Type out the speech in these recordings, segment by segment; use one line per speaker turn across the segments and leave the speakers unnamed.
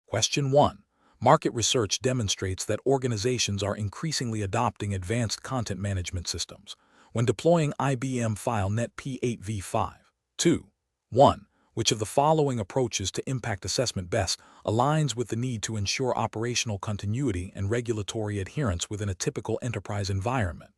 Question 1. Market research demonstrates that organizations are increasingly adopting advanced content management systems when deploying IBM FileNet P8v5. 2. 1. Which of the following approaches to impact assessment best aligns with the need to ensure operational continuity and regulatory adherence within a typical enterprise environment?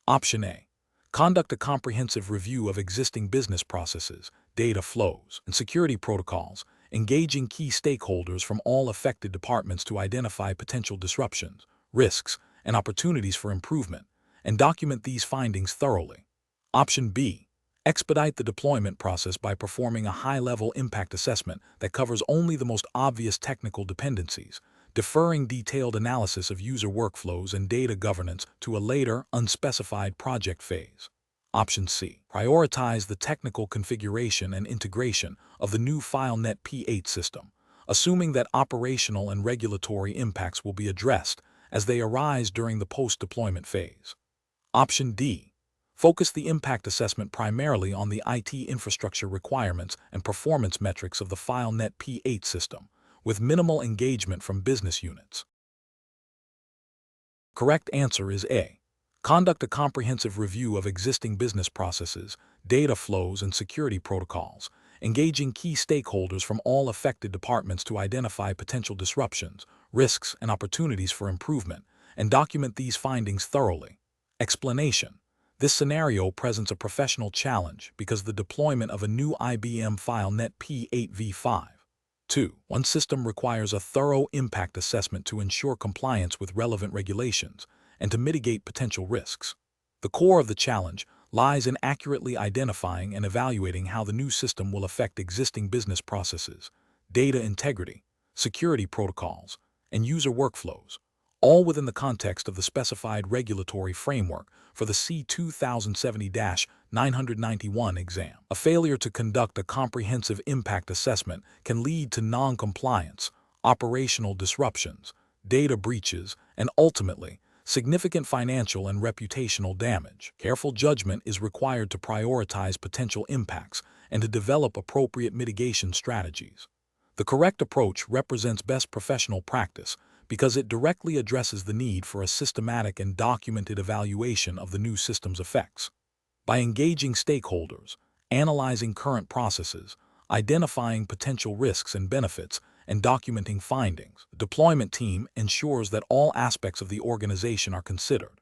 Option A. Conduct a comprehensive review of existing business processes, data flows, and security protocols, engaging key stakeholders from all affected departments to identify potential disruptions, risks, and opportunities for improvement, and document these findings thoroughly. Option B. Expedite the deployment process by performing a high-level impact assessment that covers only the most obvious technical dependencies, deferring detailed analysis of user workflows and data governance to a later, unspecified project phase. Option C. Prioritize the technical configuration and integration of the new FileNet P8 system, assuming that operational and regulatory impacts will be addressed as they arise during the post-deployment phase. Option D. Focus the impact assessment primarily on the IT infrastructure requirements and performance metrics of the FileNet P8 system, with minimal engagement from business units. Correct answer is A. Conduct a comprehensive review of existing business processes, data flows, and security protocols, engaging key stakeholders from all affected departments to identify potential disruptions, risks, and opportunities for improvement, and document these findings thoroughly. Explanation. This scenario presents a professional challenge because the deployment of a new IBM FileNet P8v5 1 system requires a thorough impact assessment to ensure compliance with relevant regulations and to mitigate potential risks. The core of the challenge lies in accurately identifying and evaluating how the new system will affect existing business processes, data integrity, security protocols, and user workflows, all within the context of the specified regulatory framework for the C2070-991 exam. A failure to conduct a comprehensive impact assessment can lead to non-compliance, operational disruptions, data breaches, and ultimately, significant financial and reputational damage. Careful judgment is required to prioritize potential impacts and to develop appropriate mitigation strategies. The correct approach represents best professional practice because it directly addresses the need for a systematic and documented evaluation of the new system's effects. By engaging stakeholders, analyzing current processes, identifying potential risks and benefits, and documenting findings, the deployment team ensures that all aspects of the organization are considered.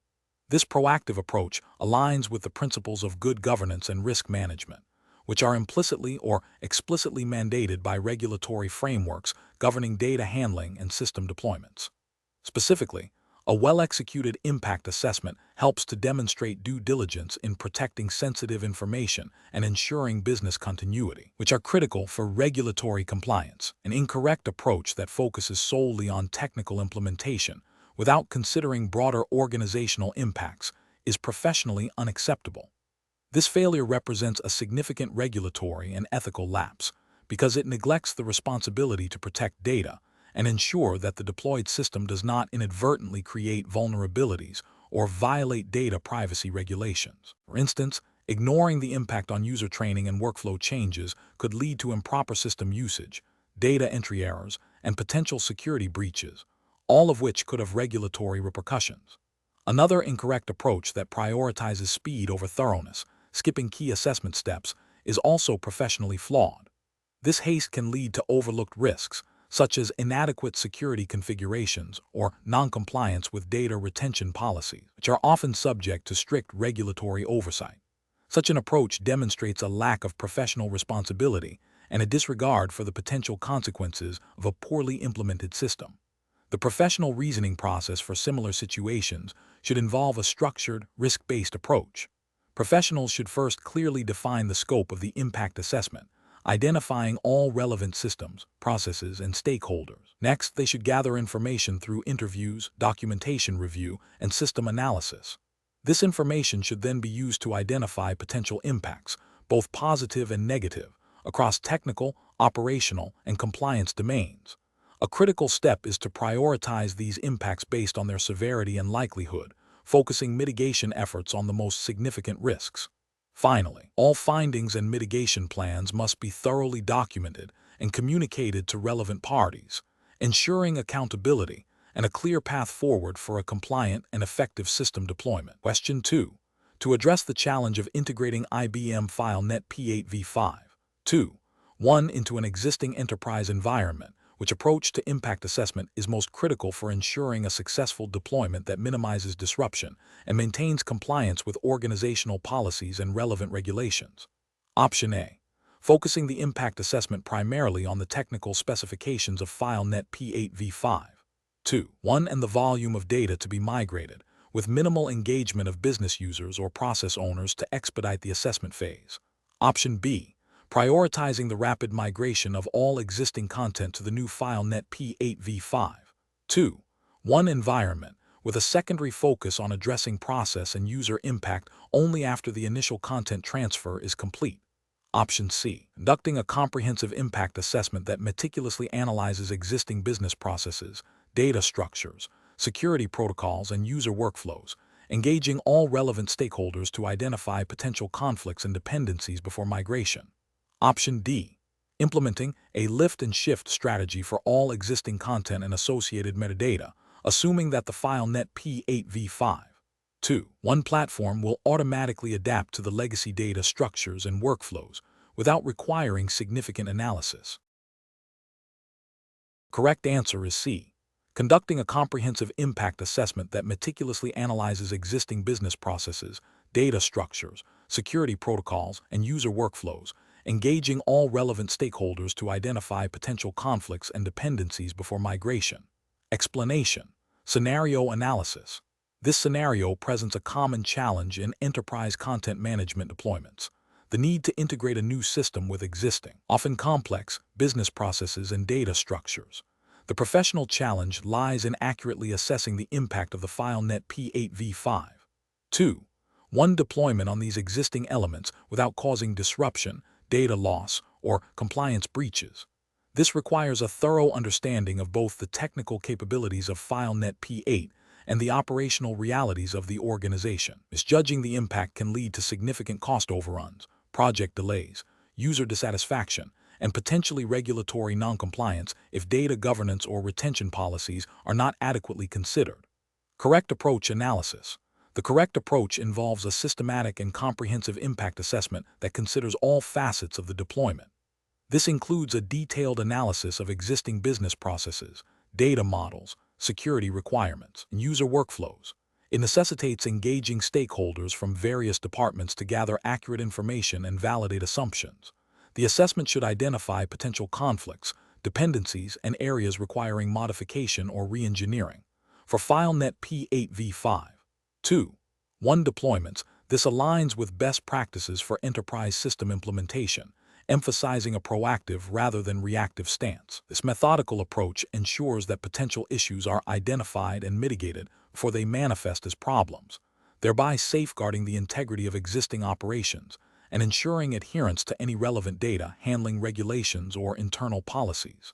This proactive approach aligns with the principles of good governance and risk management, which are implicitly or explicitly mandated by regulatory frameworks governing data handling and system deployments. Specifically, a well-executed impact assessment helps to demonstrate due diligence in protecting sensitive information and ensuring business continuity, which are critical for regulatory compliance. An incorrect approach that focuses solely on technical implementation without considering broader organizational impacts is professionally unacceptable. This failure represents a significant regulatory and ethical lapse because it neglects the responsibility to protect data and ensure that the deployed system does not inadvertently create vulnerabilities or violate data privacy regulations. For instance, ignoring the impact on user training and workflow changes could lead to improper system usage, data entry errors, and potential security breaches, all of which could have regulatory repercussions. Another incorrect approach that prioritizes speed over thoroughness, skipping key assessment steps, is also professionally flawed. This haste can lead to overlooked risks, such as inadequate security configurations or noncompliance with data retention policies, which are often subject to strict regulatory oversight. Such an approach demonstrates a lack of professional responsibility and a disregard for the potential consequences of a poorly implemented system. The professional reasoning process for similar situations should involve a structured, risk-based approach. Professionals should first clearly define the scope of the impact assessment, identifying all relevant systems, processes, and stakeholders. Next, they should gather information through interviews, documentation review, and system analysis. This information should then be used to identify potential impacts, both positive and negative, across technical, operational, and compliance domains. A critical step is to prioritize these impacts based on their severity and likelihood, focusing mitigation efforts on the most significant risks. Finally, all findings and mitigation plans must be thoroughly documented and communicated to relevant parties, ensuring accountability and a clear path forward for a compliant and effective system deployment. Question 2. To address the challenge of integrating IBM FileNet P8v5, 1 into an existing enterprise environment, which approach to impact assessment is most critical for ensuring a successful deployment that minimizes disruption and maintains compliance with organizational policies and relevant regulations? Option A. Focusing the impact assessment primarily on the technical specifications of FileNet P8v5. 1 and the volume of data to be migrated, with minimal engagement of business users or process owners to expedite the assessment phase. Option B. Prioritizing the rapid migration of all existing content to the new FileNet P8v5. 1 environment, with a secondary focus on addressing process and user impact only after the initial content transfer is complete. Option C. Conducting a comprehensive impact assessment that meticulously analyzes existing business processes, data structures, security protocols, and user workflows, engaging all relevant stakeholders to identify potential conflicts and dependencies before migration. Option D. Implementing a lift and shift strategy for all existing content and associated metadata, assuming that the FileNet P8v5. 1 platform will automatically adapt to the legacy data structures and workflows without requiring significant analysis. Correct answer is C. Conducting a comprehensive impact assessment that meticulously analyzes existing business processes, data structures, security protocols, and user workflows, engaging all relevant stakeholders to identify potential conflicts and dependencies before migration. Explanation. Scenario analysis. This scenario presents a common challenge in enterprise content management deployments: the need to integrate a new system with existing, often complex, business processes and data structures. The professional challenge lies in accurately assessing the impact of the FileNet P8v5. 1 deployment on these existing elements without causing disruption, data loss, or compliance breaches. This requires a thorough understanding of both the technical capabilities of FileNet P8 and the operational realities of the organization. Misjudging the impact can lead to significant cost overruns, project delays, user dissatisfaction, and potentially regulatory noncompliance if data governance or retention policies are not adequately considered. Correct approach analysis. The correct approach involves a systematic and comprehensive impact assessment that considers all facets of the deployment. This includes a detailed analysis of existing business processes, data models, security requirements, and user workflows. It necessitates engaging stakeholders from various departments to gather accurate information and validate assumptions. The assessment should identify potential conflicts, dependencies, and areas requiring modification or re-engineering. For FileNet P8v5. 1 deployments, this aligns with best practices for enterprise system implementation, emphasizing a proactive rather than reactive stance. This methodical approach ensures that potential issues are identified and mitigated before they manifest as problems, thereby safeguarding the integrity of existing operations and ensuring adherence to any relevant data handling regulations or internal policies.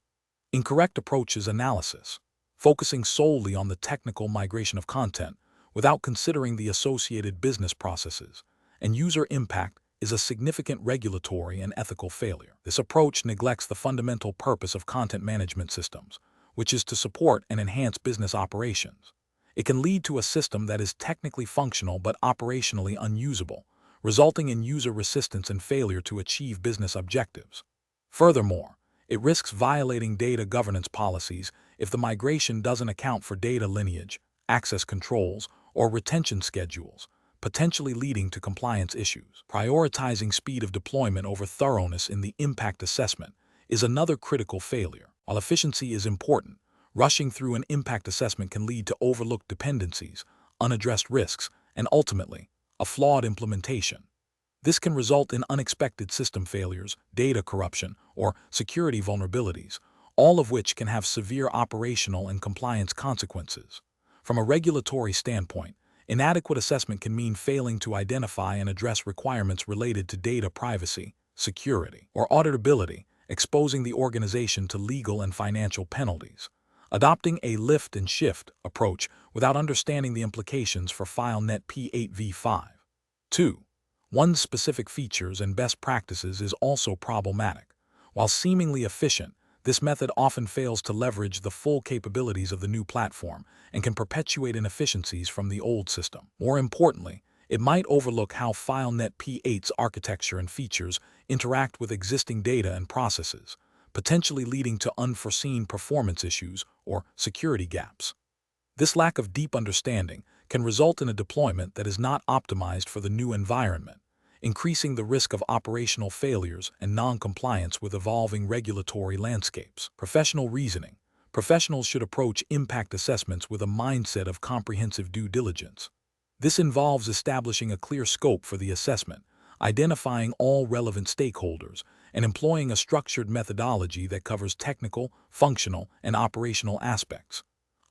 Incorrect approaches analysis. Focusing solely on the technical migration of content without considering the associated business processes and user impact is a significant regulatory and ethical failure. This approach neglects the fundamental purpose of content management systems, which is to support and enhance business operations. It can lead to a system that is technically functional but operationally unusable, resulting in user resistance and failure to achieve business objectives. Furthermore, it risks violating data governance policies if the migration doesn't account for data lineage, access controls, or retention schedules, potentially leading to compliance issues. Prioritizing speed of deployment over thoroughness in the impact assessment is another critical failure. While efficiency is important, rushing through an impact assessment can lead to overlooked dependencies, unaddressed risks, and ultimately, a flawed implementation. This can result in unexpected system failures, data corruption, or security vulnerabilities, all of which can have severe operational and compliance consequences. From a regulatory standpoint, inadequate assessment can mean failing to identify and address requirements related to data privacy, security, or auditability, exposing the organization to legal and financial penalties. Adopting a lift and shift approach without understanding the implications for FileNet P8v5. 1 specific features and best practices is also problematic. While seemingly efficient, This method often fails to leverage the full capabilities of the new platform and can perpetuate inefficiencies from the old system. More importantly, it might overlook how FileNet P8's architecture and features interact with existing data and processes, potentially leading to unforeseen performance issues or security gaps. This lack of deep understanding can result in a deployment that is not optimized for the new environment, increasing the risk of operational failures and non-compliance with evolving regulatory landscapes. Professional reasoning. Professionals should approach impact assessments with a mindset of comprehensive due diligence. This involves establishing a clear scope for the assessment, identifying all relevant stakeholders, and employing a structured methodology that covers technical, functional, and operational aspects.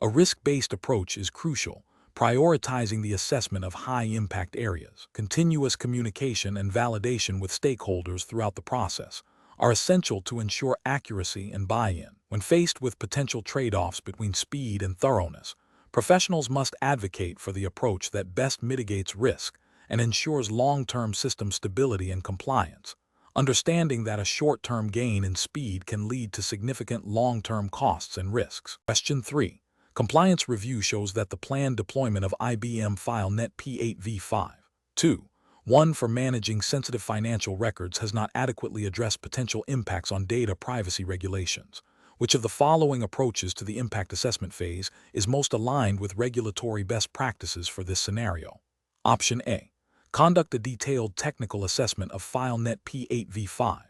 A risk-based approach is crucial, prioritizing the assessment of high-impact areas. Continuous communication and validation with stakeholders throughout the process are essential to ensure accuracy and buy-in. When faced with potential trade-offs between speed and thoroughness, professionals must advocate for the approach that best mitigates risk and ensures long-term system stability and compliance, understanding that a short-term gain in speed can lead to significant long-term costs and risks. Question 3. Compliance review shows that the planned deployment of IBM FileNet P8 v5. 2. 1. For managing sensitive financial records has not adequately addressed potential impacts on data privacy regulations. Which of the following approaches to the impact assessment phase is most aligned with regulatory best practices for this scenario? Option A. Conduct a detailed technical assessment of FileNet P8 v5.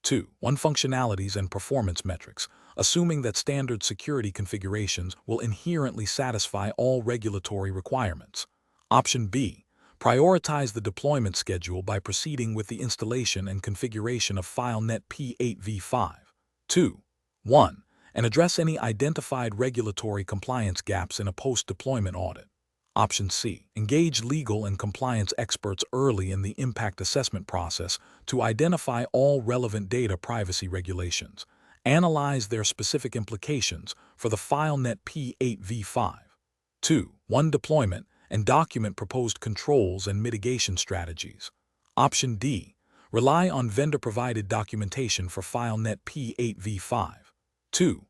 2. 1. Functionalities and performance metrics, assuming that standard security configurations will inherently satisfy all regulatory requirements. Option B. Prioritize the deployment schedule by proceeding with the installation and configuration of FileNet P8 v5. 2. 1. And address any identified regulatory compliance gaps in a post-deployment audit. Option C. Engage legal and compliance experts early in the impact assessment process to identify all relevant data privacy regulations. Analyze their specific implications for the FileNet P8 v5. 2. 1. Deployment and document proposed controls and mitigation strategies. Option D. Rely on vendor-provided documentation for FileNet P8 v5. 2.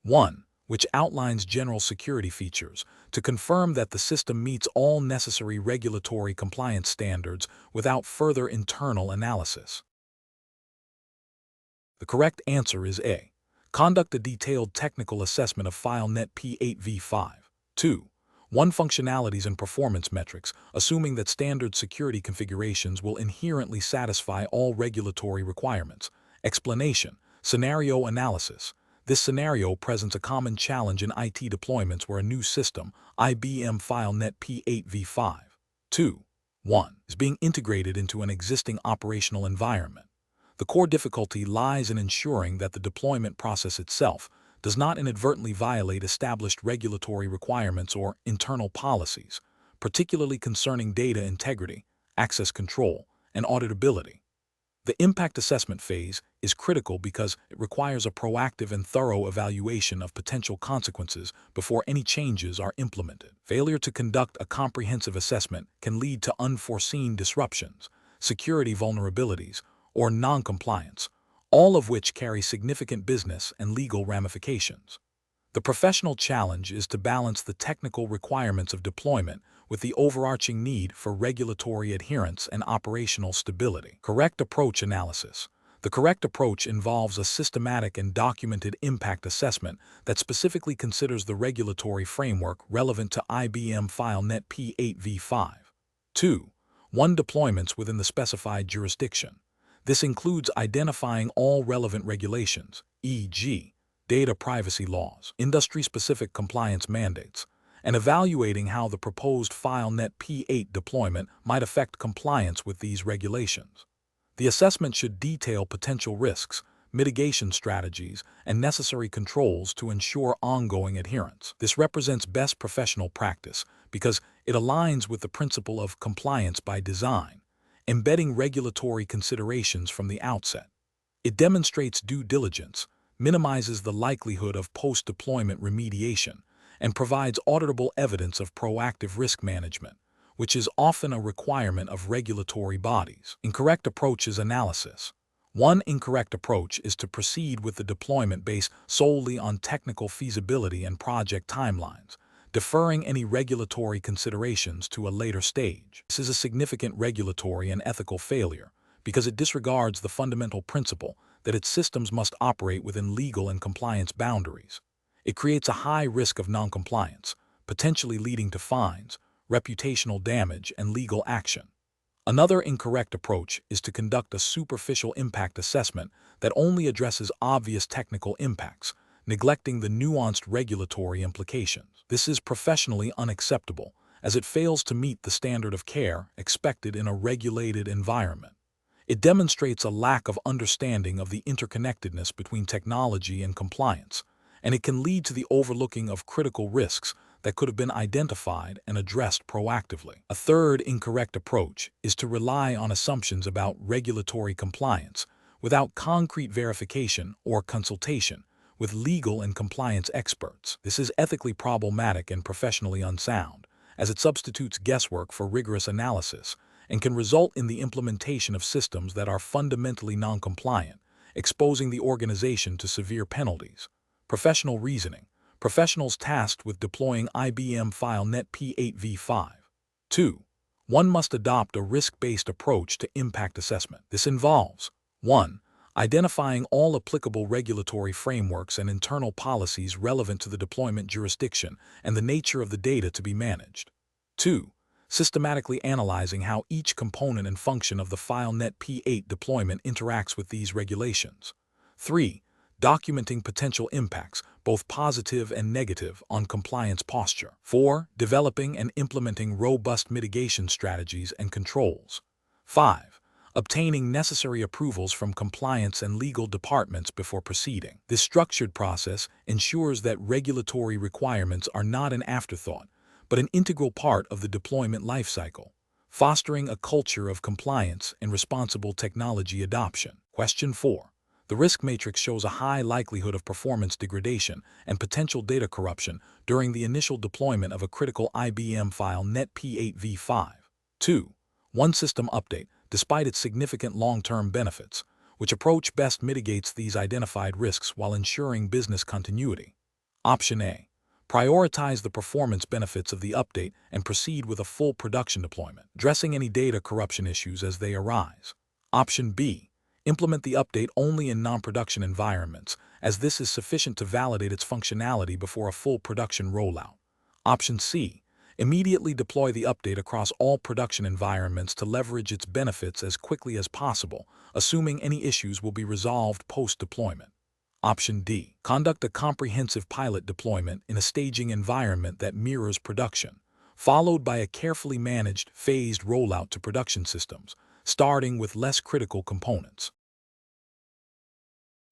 1. Which outlines general security features to confirm that the system meets all necessary regulatory compliance standards without further internal analysis. The correct answer is A. Conduct a detailed technical assessment of FileNet P8 v5. 2. 1. Functionalities and performance metrics, assuming that standard security configurations will inherently satisfy all regulatory requirements. Explanation. Scenario analysis. This scenario presents a common challenge in IT deployments where a new system, IBM FileNet P8 v5. 2. 1. is being integrated into an existing operational environment. The core difficulty lies in ensuring that the deployment process itself does not inadvertently violate established regulatory requirements or internal policies, particularly concerning data integrity, access control, and auditability. The impact assessment phase is critical because it requires a proactive and thorough evaluation of potential consequences before any changes are implemented. Failure to conduct a comprehensive assessment can lead to unforeseen disruptions, security vulnerabilities, or non-compliance, all of which carry significant business and legal ramifications. The professional challenge is to balance the technical requirements of deployment with the overarching need for regulatory adherence and operational stability. Correct approach analysis. The correct approach involves a systematic and documented impact assessment that specifically considers the regulatory framework relevant to IBM FileNet P8 v5. 2. 1. Deployments within the specified jurisdiction. This includes identifying all relevant regulations, e.g., data privacy laws, industry-specific compliance mandates, and evaluating how the proposed FileNet P8 deployment might affect compliance with these regulations. The assessment should detail potential risks, mitigation strategies, and necessary controls to ensure ongoing adherence. This represents best professional practice because it aligns with the principle of compliance by design, embedding regulatory considerations from the outset. It demonstrates due diligence, minimizes the likelihood of post-deployment remediation, and provides auditable evidence of proactive risk management, which is often a requirement of regulatory bodies. Incorrect approach is analysis. One incorrect approach is to proceed with the deployment based solely on technical feasibility and project timelines, deferring any regulatory considerations to a later stage. This is a significant regulatory and ethical failure because it disregards the fundamental principle that its systems must operate within legal and compliance boundaries. It creates a high risk of noncompliance, potentially leading to fines, reputational damage, and legal action. Another incorrect approach is to conduct a superficial impact assessment that only addresses obvious technical impacts, neglecting the nuanced regulatory implications. This is professionally unacceptable, as it fails to meet the standard of care expected in a regulated environment. It demonstrates a lack of understanding of the interconnectedness between technology and compliance, and it can lead to the overlooking of critical risks that could have been identified and addressed proactively. A third incorrect approach is to rely on assumptions about regulatory compliance without concrete verification or consultation with legal and compliance experts. This is ethically problematic and professionally unsound, as it substitutes guesswork for rigorous analysis and can result in the implementation of systems that are fundamentally non-compliant, exposing the organization to severe penalties. Professional reasoning. Professionals tasked with deploying IBM FileNet P8v5. 2. One must adopt a risk-based approach to impact assessment. This involves 1. Identifying all applicable regulatory frameworks and internal policies relevant to the deployment jurisdiction and the nature of the data to be managed. 2. Systematically analyzing how each component and function of the FileNet P8 deployment interacts with these regulations. 3. Documenting potential impacts, both positive and negative, on compliance posture. 4. Developing and implementing robust mitigation strategies and controls. 5. Obtaining necessary approvals from compliance and legal departments before proceeding. This structured process ensures that regulatory requirements are not an afterthought, but an integral part of the deployment lifecycle, fostering a culture of compliance and responsible technology adoption. Question 4. The risk matrix shows a high likelihood of performance degradation and potential data corruption during the initial deployment of a critical IBM FileNet P8v5. 2. One system update, despite its significant long-term benefits, which approach best mitigates these identified risks while ensuring business continuity. Option A. Prioritize the performance benefits of the update and proceed with a full production deployment, addressing any data corruption issues as they arise. Option B. Implement the update only in non-production environments, as this is sufficient to validate its functionality before a full production rollout. Option C. Immediately deploy the update across all production environments to leverage its benefits as quickly as possible, assuming any issues will be resolved post-deployment. Option D. Conduct a comprehensive pilot deployment in a staging environment that mirrors production, followed by a carefully managed, phased rollout to production systems, starting with less critical components.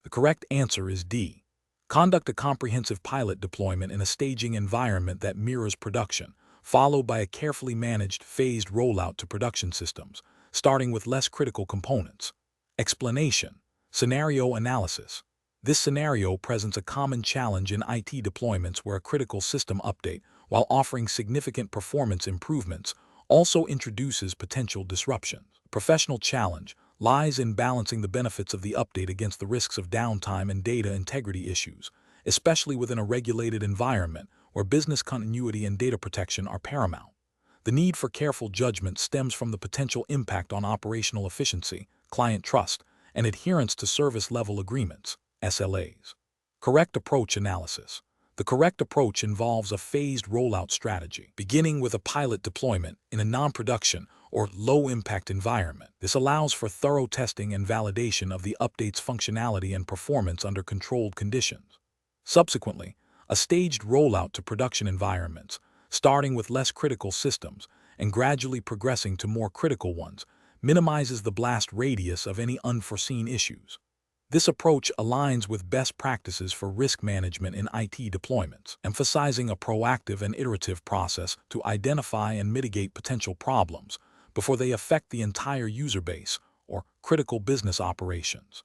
The correct answer is D. Conduct a comprehensive pilot deployment in a staging environment that mirrors production, followed by a carefully managed, phased rollout to production systems, starting with less critical components. Explanation. Scenario analysis. This scenario presents a common challenge in IT deployments where a critical system update, while offering significant performance improvements, also introduces potential disruptions. Professional challenge lies in balancing the benefits of the update against the risks of downtime and data integrity issues, especially within a regulated environment where business continuity and data protection are paramount. The need for careful judgment stems from the potential impact on operational efficiency, client trust, and adherence to service-level agreements, SLAs. Correct approach analysis. The correct approach involves a phased rollout strategy, beginning with a pilot deployment in a non-production or low-impact environment. This allows for thorough testing and validation of the update's functionality and performance under controlled conditions. Subsequently, a staged rollout to production environments, starting with less critical systems and gradually progressing to more critical ones, minimizes the blast radius of any unforeseen issues. This approach aligns with best practices for risk management in IT deployments, emphasizing a proactive and iterative process to identify and mitigate potential problems before they affect the entire user base or critical business operations.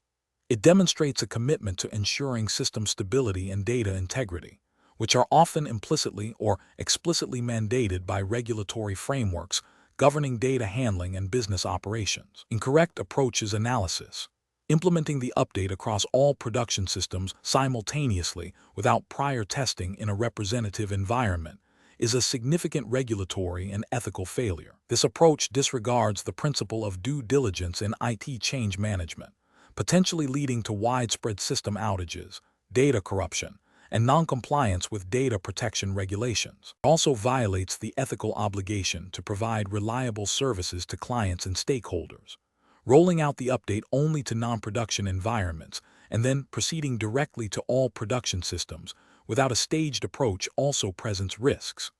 It demonstrates a commitment to ensuring system stability and data integrity, which are often implicitly or explicitly mandated by regulatory frameworks governing data handling and business operations. Incorrect approaches analysis. Implementing the update across all production systems simultaneously without prior testing in a representative environment is a significant regulatory and ethical failure. This approach disregards the principle of due diligence in IT change management, potentially leading to widespread system outages, data corruption, and non-compliance with data protection regulations. It also violates the ethical obligation to provide reliable services to clients and stakeholders. Rolling out the update only to non-production environments and then proceeding directly to all production systems without a staged approach also presents risks.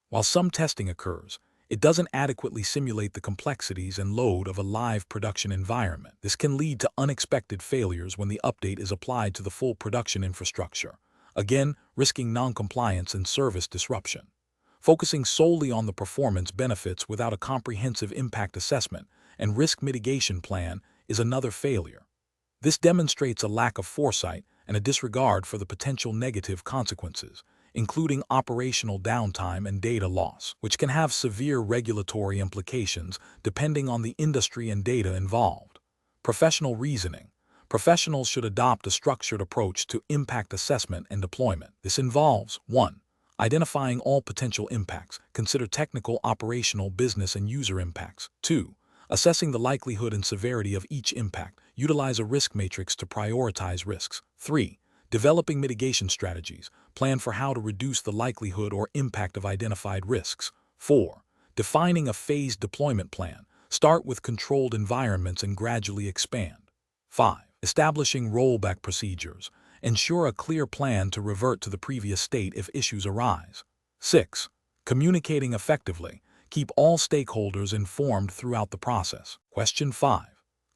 While some testing occurs, it doesn't adequately simulate the complexities and load of a live production environment. This can lead to unexpected failures when the update is applied to the full production infrastructure, again risking non-compliance and service disruption. Focusing solely on the performance benefits without a comprehensive impact assessment and risk mitigation plan is another failure. This demonstrates a lack of foresight and a disregard for the potential negative consequences, including operational downtime and data loss, which can have severe regulatory implications depending on the industry and data involved. Professional reasoning. Professionals should adopt a structured approach to impact assessment and deployment. This involves 1. Identifying all potential impacts. Consider technical, operational, business, and user impacts. 2. Assessing the likelihood and severity of each impact. Utilize a risk matrix to prioritize risks. 3. Developing mitigation strategies. Plan for how to reduce the likelihood or impact of identified risks. 4. Defining a phased deployment plan. Start with controlled environments and gradually expand. 5. Establishing rollback procedures. Ensure a clear plan to revert to the previous state if issues arise. 6. Communicating effectively. Keep all stakeholders informed throughout the process. Question 5.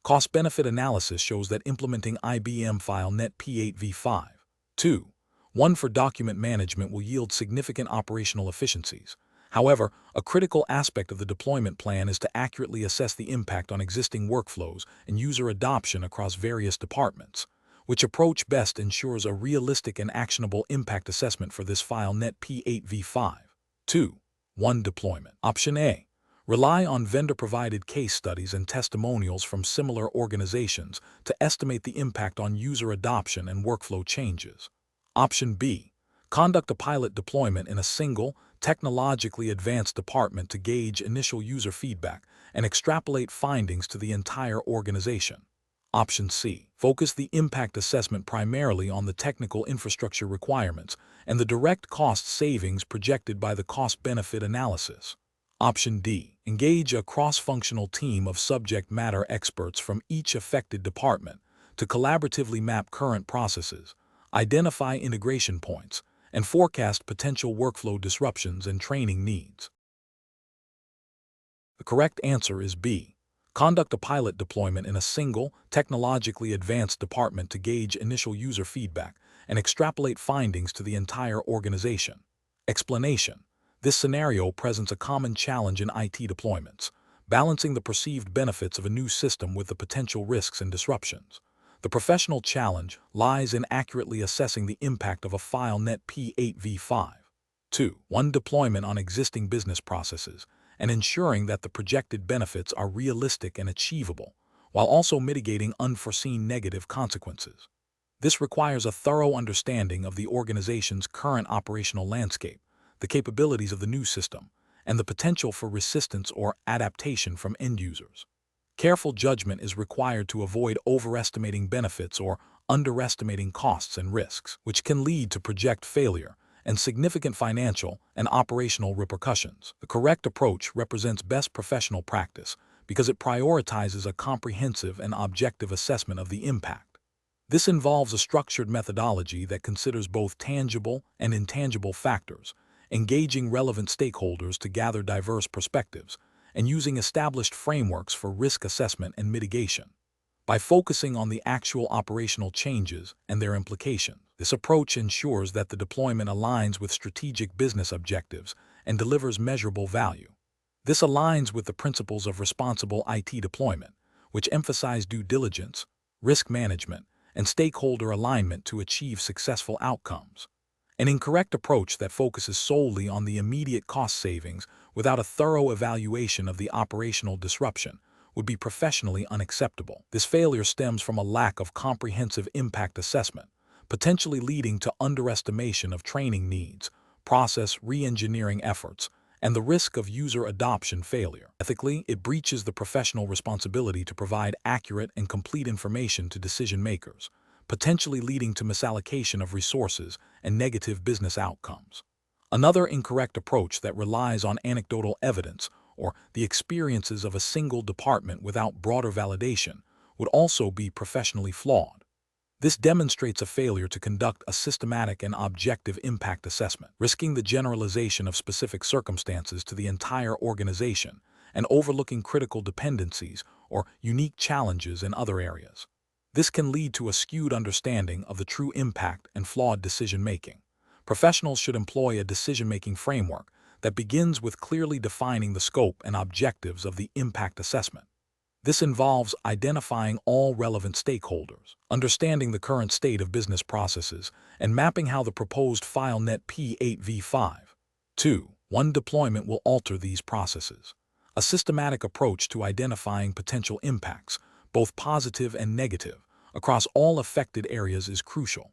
Cost-benefit analysis shows that implementing IBM FileNet P8v5.2.1 for document management will yield significant operational efficiencies. However, a critical aspect of the deployment plan is to accurately assess the impact on existing workflows and user adoption across various departments. Which approach best ensures a realistic and actionable impact assessment for this FileNet P8v5.2.1 deployment? Option A. Rely on vendor-provided case studies and testimonials from similar organizations to estimate the impact on user adoption and workflow changes. Option B. Conduct a pilot deployment in a single, technologically advanced department to gauge initial user feedback and extrapolate findings to the entire organization. Option C. Focus the impact assessment primarily on the technical infrastructure requirements and the direct cost savings projected by the cost-benefit analysis. Option D. Engage a cross-functional team of subject matter experts from each affected department to collaboratively map current processes, identify integration points, and forecast potential workflow disruptions and training needs. The correct answer is B. Conduct a pilot deployment in a single, technologically advanced department to gauge initial user feedback and extrapolate findings to the entire organization. Explanation. This scenario presents a common challenge in IT deployments, balancing the perceived benefits of a new system with the potential risks and disruptions. The professional challenge lies in accurately assessing the impact of a FileNet P8v5.2.1 deployment on existing business processes and ensuring that the projected benefits are realistic and achievable, while also mitigating unforeseen negative consequences. This requires a thorough understanding of the organization's current operational landscape, the capabilities of the new system, and the potential for resistance or adaptation from end users. Careful judgment is required to avoid overestimating benefits or underestimating costs and risks, which can lead to project failure and significant financial and operational repercussions. The correct approach represents best professional practice because it prioritizes a comprehensive and objective assessment of the impact. This involves a structured methodology that considers both tangible and intangible factors, engaging relevant stakeholders to gather diverse perspectives, and using established frameworks for risk assessment and mitigation. By focusing on the actual operational changes and their implications, this approach ensures that the deployment aligns with strategic business objectives and delivers measurable value. This aligns with the principles of responsible IT deployment, which emphasize due diligence, risk management, and stakeholder alignment to achieve successful outcomes. An incorrect approach that focuses solely on the immediate cost savings without a thorough evaluation of the operational disruption would be professionally unacceptable. This failure stems from a lack of comprehensive impact assessment, potentially leading to underestimation of training needs, process re-engineering efforts, and the risk of user adoption failure. Ethically, it breaches the professional responsibility to provide accurate and complete information to decision makers, potentially leading to misallocation of resources and negative business outcomes. Another incorrect approach that relies on anecdotal evidence or the experiences of a single department without broader validation would also be professionally flawed. This demonstrates a failure to conduct a systematic and objective impact assessment, risking the generalization of specific circumstances to the entire organization and overlooking critical dependencies or unique challenges in other areas. This can lead to a skewed understanding of the true impact and flawed decision-making. Professionals should employ a decision-making framework that begins with clearly defining the scope and objectives of the impact assessment. This involves identifying all relevant stakeholders, understanding the current state of business processes, and mapping how the proposed FileNet P8v5.2.1 deployment will alter these processes. A systematic approach to identifying potential impacts, both positive and negative, across all affected areas is crucial.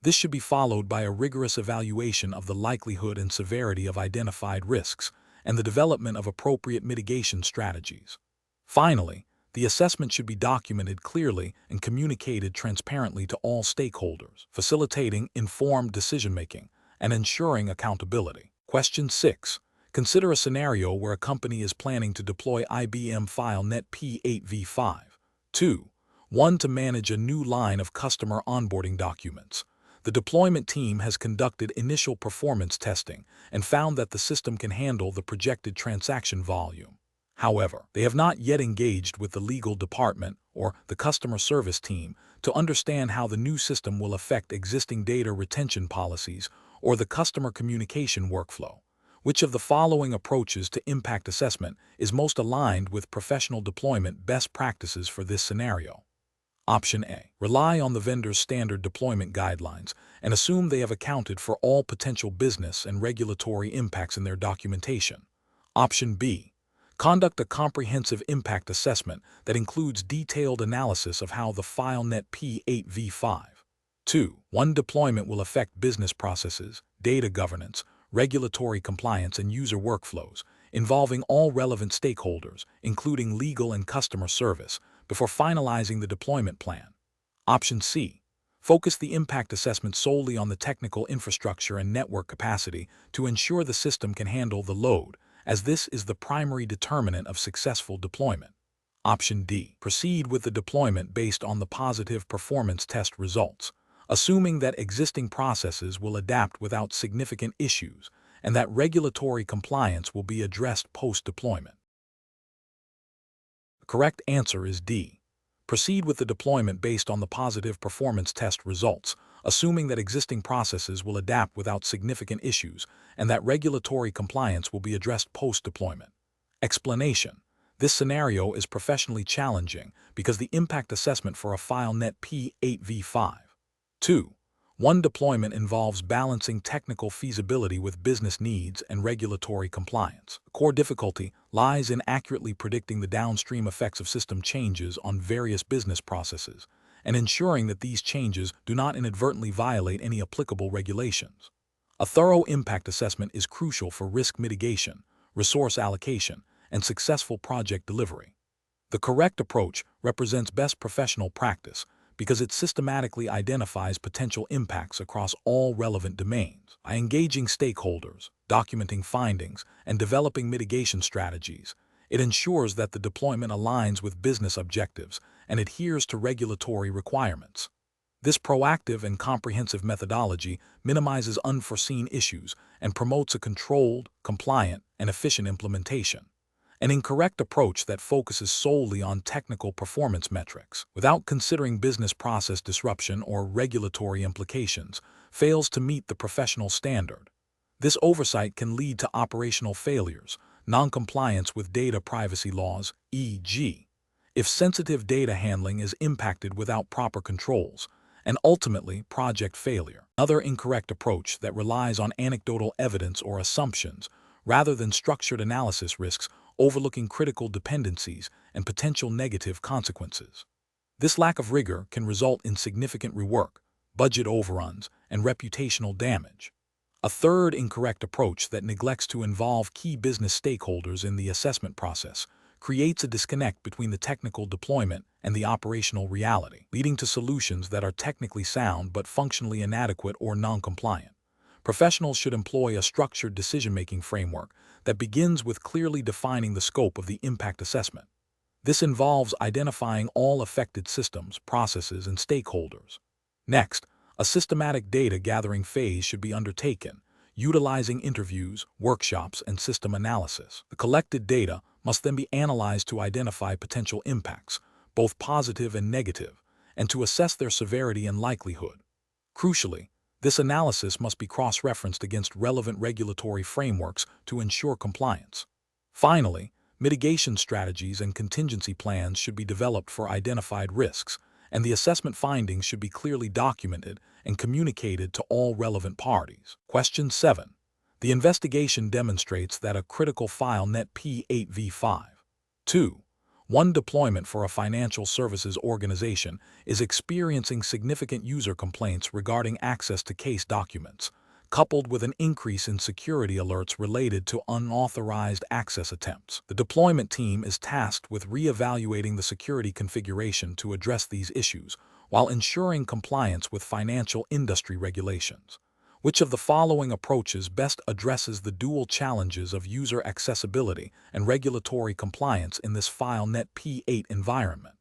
This should be followed by a rigorous evaluation of the likelihood and severity of identified risks and the development of appropriate mitigation strategies. Finally, the assessment should be documented clearly and communicated transparently to all stakeholders, facilitating informed decision-making and ensuring accountability. Question 6. Consider a scenario where a company is planning to deploy IBM FileNet P8v5.2.1 to manage a new line of customer onboarding documents. The deployment team has conducted initial performance testing and found that the system can handle the projected transaction volume. However, they have not yet engaged with the legal department or the customer service team to understand how the new system will affect existing data retention policies or the customer communication workflow. Which of the following approaches to impact assessment is most aligned with professional deployment best practices for this scenario? Option A. Rely on the vendor's standard deployment guidelines and assume they have accounted for all potential business and regulatory impacts in their documentation. Option B. Conduct a comprehensive impact assessment that includes detailed analysis of how the FileNet P8v5.2.1 deployment will affect business processes, data governance, regulatory compliance, and user workflows, involving all relevant stakeholders, including legal and customer service, before finalizing the deployment plan. Option C. Focus the impact assessment solely on the technical infrastructure and network capacity to ensure the system can handle the load, as this is the primary determinant of successful deployment. Option D. Proceed with the deployment based on the positive performance test results, assuming that existing processes will adapt without significant issues and that regulatory compliance will be addressed post-deployment. The correct answer is D. Proceed with the deployment based on the positive performance test results, assuming that existing processes will adapt without significant issues and that regulatory compliance will be addressed post-deployment. Explanation. This scenario is professionally challenging because the impact assessment for a FileNet P8v5.2.1 deployment involves balancing technical feasibility with business needs and regulatory compliance. The core difficulty lies in accurately predicting the downstream effects of system changes on various business processes and ensuring that these changes do not inadvertently violate any applicable regulations. A thorough impact assessment is crucial for risk mitigation, resource allocation, and successful project delivery. The correct approach represents best professional practice because it systematically identifies potential impacts across all relevant domains. By engaging stakeholders, documenting findings, and developing mitigation strategies, it ensures that the deployment aligns with business objectives and adheres to regulatory requirements. This proactive and comprehensive methodology minimizes unforeseen issues and promotes a controlled, compliant, and efficient implementation. An incorrect approach that focuses solely on technical performance metrics, without considering business process disruption or regulatory implications, fails to meet the professional standard. This oversight can lead to operational failures, non-compliance with data privacy laws, e.g., if sensitive data handling is impacted without proper controls, and ultimately project failure. Another incorrect approach that relies on anecdotal evidence or assumptions rather than structured analysis risks overlooking critical dependencies and potential negative consequences. This lack of rigor can result in significant rework, budget overruns, and reputational damage. A third incorrect approach that neglects to involve key business stakeholders in the assessment process creates a disconnect between the technical deployment and the operational reality, leading to solutions that are technically sound but functionally inadequate or non-compliant. Professionals should employ a structured decision-making framework that begins with clearly defining the scope of the impact assessment. This involves identifying all affected systems, processes, and stakeholders. Next, a systematic data gathering phase should be undertaken, utilizing interviews, workshops, and system analysis. The collected data must then be analyzed to identify potential impacts, both positive and negative, and to assess their severity and likelihood. Crucially, this analysis must be cross-referenced against relevant regulatory frameworks to ensure compliance. Finally, mitigation strategies and contingency plans should be developed for identified risks, and the assessment findings should be clearly documented and communicated to all relevant parties. Question 7. The investigation demonstrates that a critical FileNet P8v5. 2. One deployment for a financial services organization is experiencing significant user complaints regarding access to case documents, coupled with an increase in security alerts related to unauthorized access attempts. The deployment team is tasked with re-evaluating the security configuration to address these issues while ensuring compliance with financial industry regulations. Which of the following approaches best addresses the dual challenges of user accessibility and regulatory compliance in this FileNet P8 environment?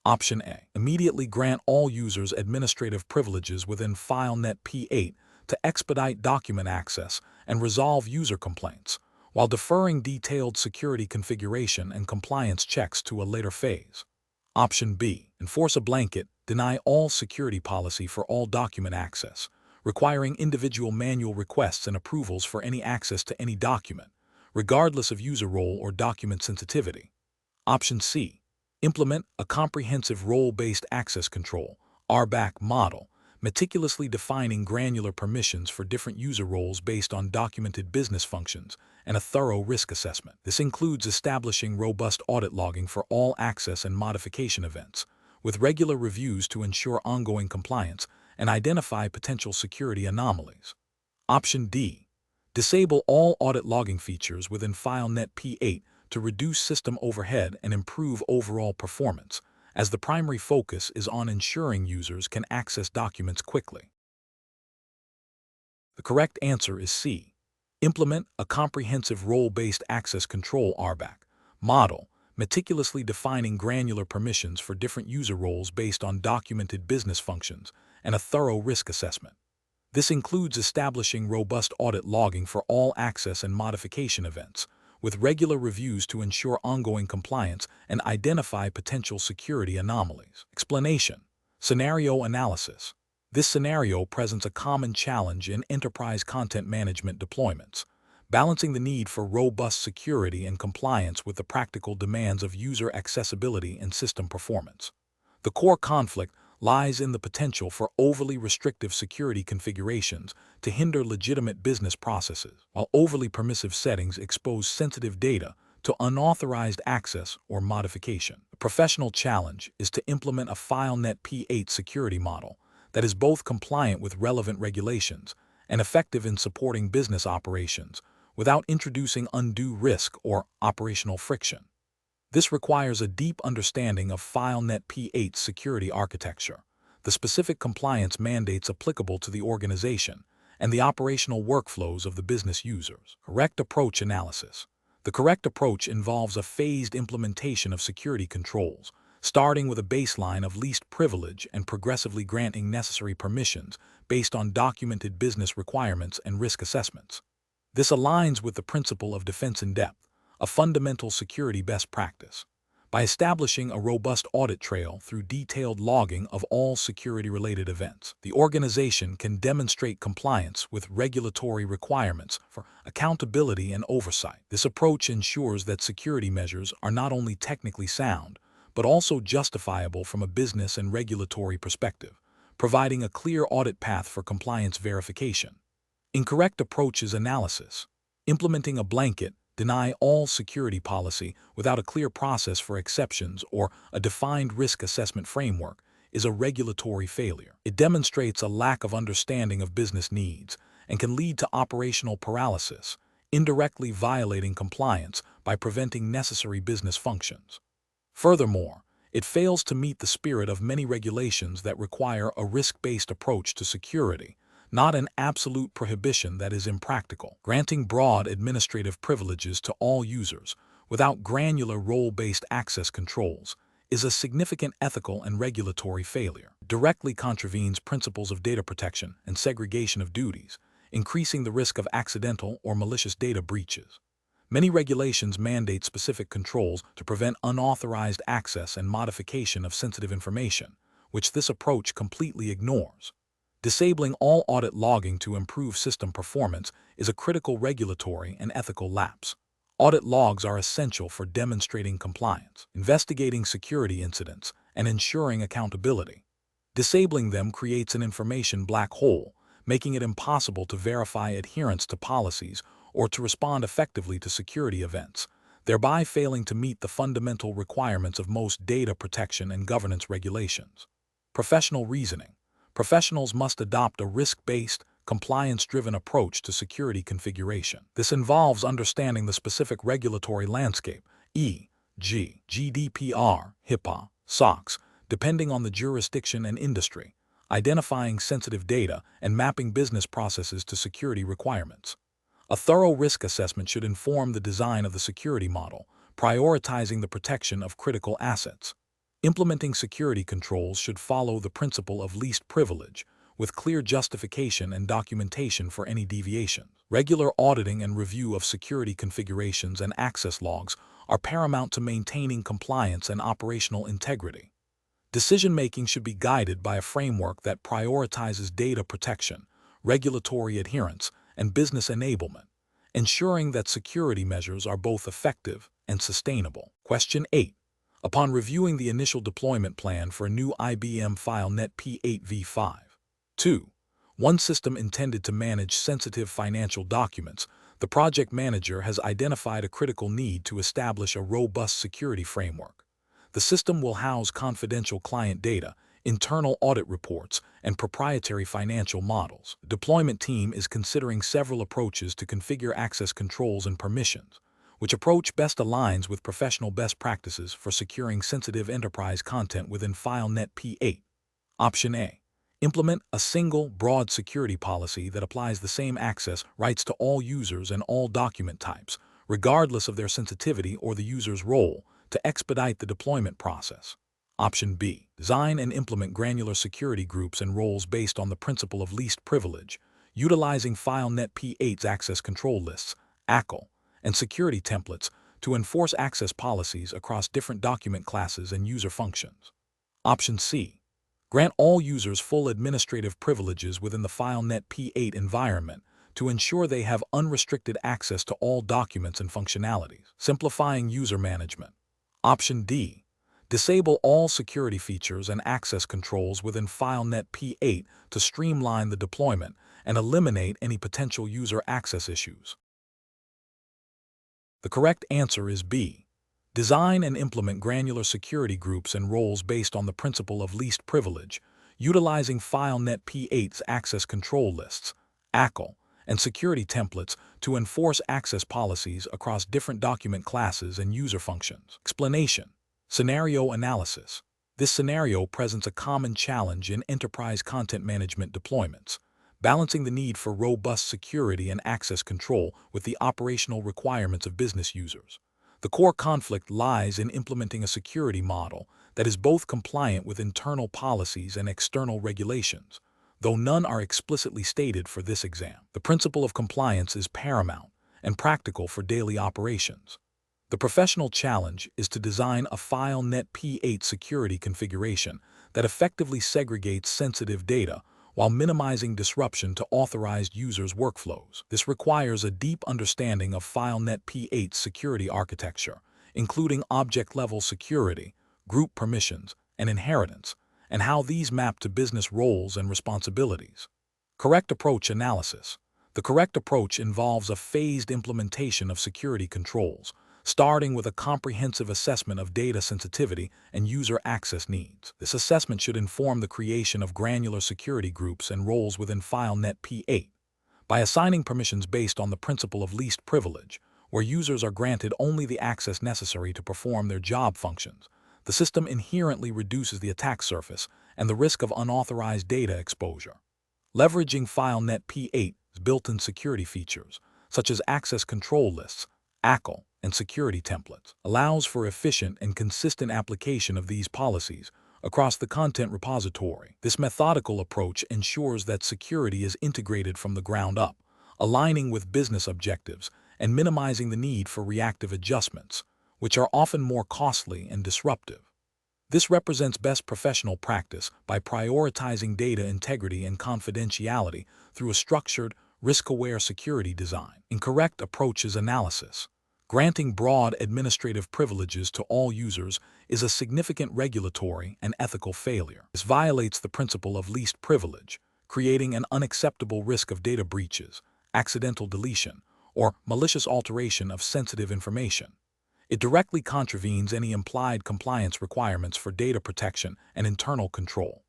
Option A. Immediately grant all users administrative privileges within FileNet P8 to expedite document access and resolve user complaints, while deferring detailed security configuration and compliance checks to a later phase. Option B. Enforce a blanket, deny all security policy for all document access, requiring individual manual requests and approvals for any access to any document, regardless of user role or document sensitivity. Option C. Implement a comprehensive role-based access control (RBAC) model, meticulously defining granular permissions for different user roles based on documented business functions and a thorough risk assessment. This includes establishing robust audit logging for all access and modification events, with regular reviews to ensure ongoing compliance and identify potential security anomalies. Option D. Disable all audit logging features within FileNet P8 to reduce system overhead and improve overall performance, as the primary focus is on ensuring users can access documents quickly. The correct answer is C. Implement a comprehensive role-based access control (RBAC) model, meticulously defining granular permissions for different user roles based on documented business functions and a thorough risk assessment. This includes establishing robust audit logging for all access and modification events, with regular reviews to ensure ongoing compliance and identify potential security anomalies. Explanation. Scenario analysis. This scenario presents a common challenge in enterprise content management deployments, balancing the need for robust security and compliance with the practical demands of user accessibility and system performance. The core conflict lies in the potential for overly restrictive security configurations to hinder legitimate business processes, while overly permissive settings expose sensitive data to unauthorized access or modification. The professional challenge is to implement a FileNet P8 security model that is both compliant with relevant regulations and effective in supporting business operations without introducing undue risk or operational friction. This requires a deep understanding of FileNet P8's security architecture, the specific compliance mandates applicable to the organization, and the operational workflows of the business users. Correct approach analysis. The correct approach involves a phased implementation of security controls, starting with a baseline of least privilege and progressively granting necessary permissions based on documented business requirements and risk assessments. This aligns with the principle of defense in depth, a fundamental security best practice. By establishing a robust audit trail through detailed logging of all security-related events, the organization can demonstrate compliance with regulatory requirements for accountability and oversight. This approach ensures that security measures are not only technically sound, but also justifiable from a business and regulatory perspective, providing a clear audit path for compliance verification. Incorrect approach is analysis. Implementing a blanket, deny all security policy without a clear process for exceptions or a defined risk assessment framework is a regulatory failure. It demonstrates a lack of understanding of business needs and can lead to operational paralysis, indirectly violating compliance by preventing necessary business functions. Furthermore, it fails to meet the spirit of many regulations that require a risk-based approach to security, not an absolute prohibition that is impractical. Granting broad administrative privileges to all users without granular role-based access controls is a significant ethical and regulatory failure. Directly contravenes principles of data protection and segregation of duties, increasing the risk of accidental or malicious data breaches. Many regulations mandate specific controls to prevent unauthorized access and modification of sensitive information, which this approach completely ignores. Disabling all audit logging to improve system performance is a critical regulatory and ethical lapse. Audit logs are essential for demonstrating compliance, investigating security incidents, and ensuring accountability. Disabling them creates an information black hole, making it impossible to verify adherence to policies or to respond effectively to security events, thereby failing to meet the fundamental requirements of most data protection and governance regulations. Professional reasoning. Professionals must adopt a risk-based, compliance-driven approach to security configuration. This involves understanding the specific regulatory landscape, e.g., GDPR, HIPAA, SOX, depending on the jurisdiction and industry, identifying sensitive data, and mapping business processes to security requirements. A thorough risk assessment should inform the design of the security model, prioritizing the protection of critical assets. Implementing security controls should follow the principle of least privilege, with clear justification and documentation for any deviation. Regular auditing and review of security configurations and access logs are paramount to maintaining compliance and operational integrity. Decision-making should be guided by a framework that prioritizes data protection, regulatory adherence, and business enablement, ensuring that security measures are both effective and sustainable. Question 8. Upon reviewing the initial deployment plan for a new IBM FileNet P8v5, 2. One system intended to manage sensitive financial documents, the project manager has identified a critical need to establish a robust security framework. The system will house confidential client data, internal audit reports, and proprietary financial models. The deployment team is considering several approaches to configure access controls and permissions, which approach best aligns with professional best practices for securing sensitive enterprise content within FileNet P8. Option A. Implement a single, broad security policy that applies the same access rights to all users and all document types, regardless of their sensitivity or the user's role, to expedite the deployment process. Option B. Design and implement granular security groups and roles based on the principle of least privilege, utilizing FileNet P8's access control lists, ACL, and security templates to enforce access policies across different document classes and user functions. Option C. Grant all users full administrative privileges within the FileNet P8 environment to ensure they have unrestricted access to all documents and functionalities, simplifying user management. Option D. Disable all security features and access controls within FileNet P8 to streamline the deployment and eliminate any potential user access issues. The correct answer is B. Design and implement granular security groups and roles based on the principle of least privilege, utilizing FileNet P8's access control lists, ACL, and security templates to enforce access policies across different document classes and user functions. Explanation. Scenario analysis. This scenario presents a common challenge in enterprise content management deployments, balancing the need for robust security and access control with the operational requirements of business users. The core conflict lies in implementing a security model that is both compliant with internal policies and external regulations, though none are explicitly stated for this exam. The principle of compliance is paramount and practical for daily operations. The professional challenge is to design a FileNet P8 security configuration that effectively segregates sensitive data while minimizing disruption to authorized users' workflows. This requires a deep understanding of FileNet P8's security architecture, including object-level security, group permissions, and inheritance, and how these map to business roles and responsibilities. Correct approach analysis. The correct approach involves a phased implementation of security controls, starting with a comprehensive assessment of data sensitivity and user access needs. This assessment should inform the creation of granular security groups and roles within FileNet P8 by assigning permissions based on the principle of least privilege, where users are granted only the access necessary to perform their job functions. The system inherently reduces the attack surface and the risk of unauthorized data exposure. Leveraging FileNet P8's built-in security features, such as access control lists, ACL, and security templates, allows for efficient and consistent application of these policies across the content repository. This methodical approach ensures that security is integrated from the ground up, aligning with business objectives and minimizing the need for reactive adjustments, which are often more costly and disruptive. This represents best professional practice by prioritizing data integrity and confidentiality through a structured, risk-aware security design. Incorrect approaches analysis. Granting broad administrative privileges to all users is a significant regulatory and ethical failure. This violates the principle of least privilege, creating an unacceptable risk of data breaches, accidental deletion, or malicious alteration of sensitive information. It directly contravenes any implied compliance requirements for data protection and internal control.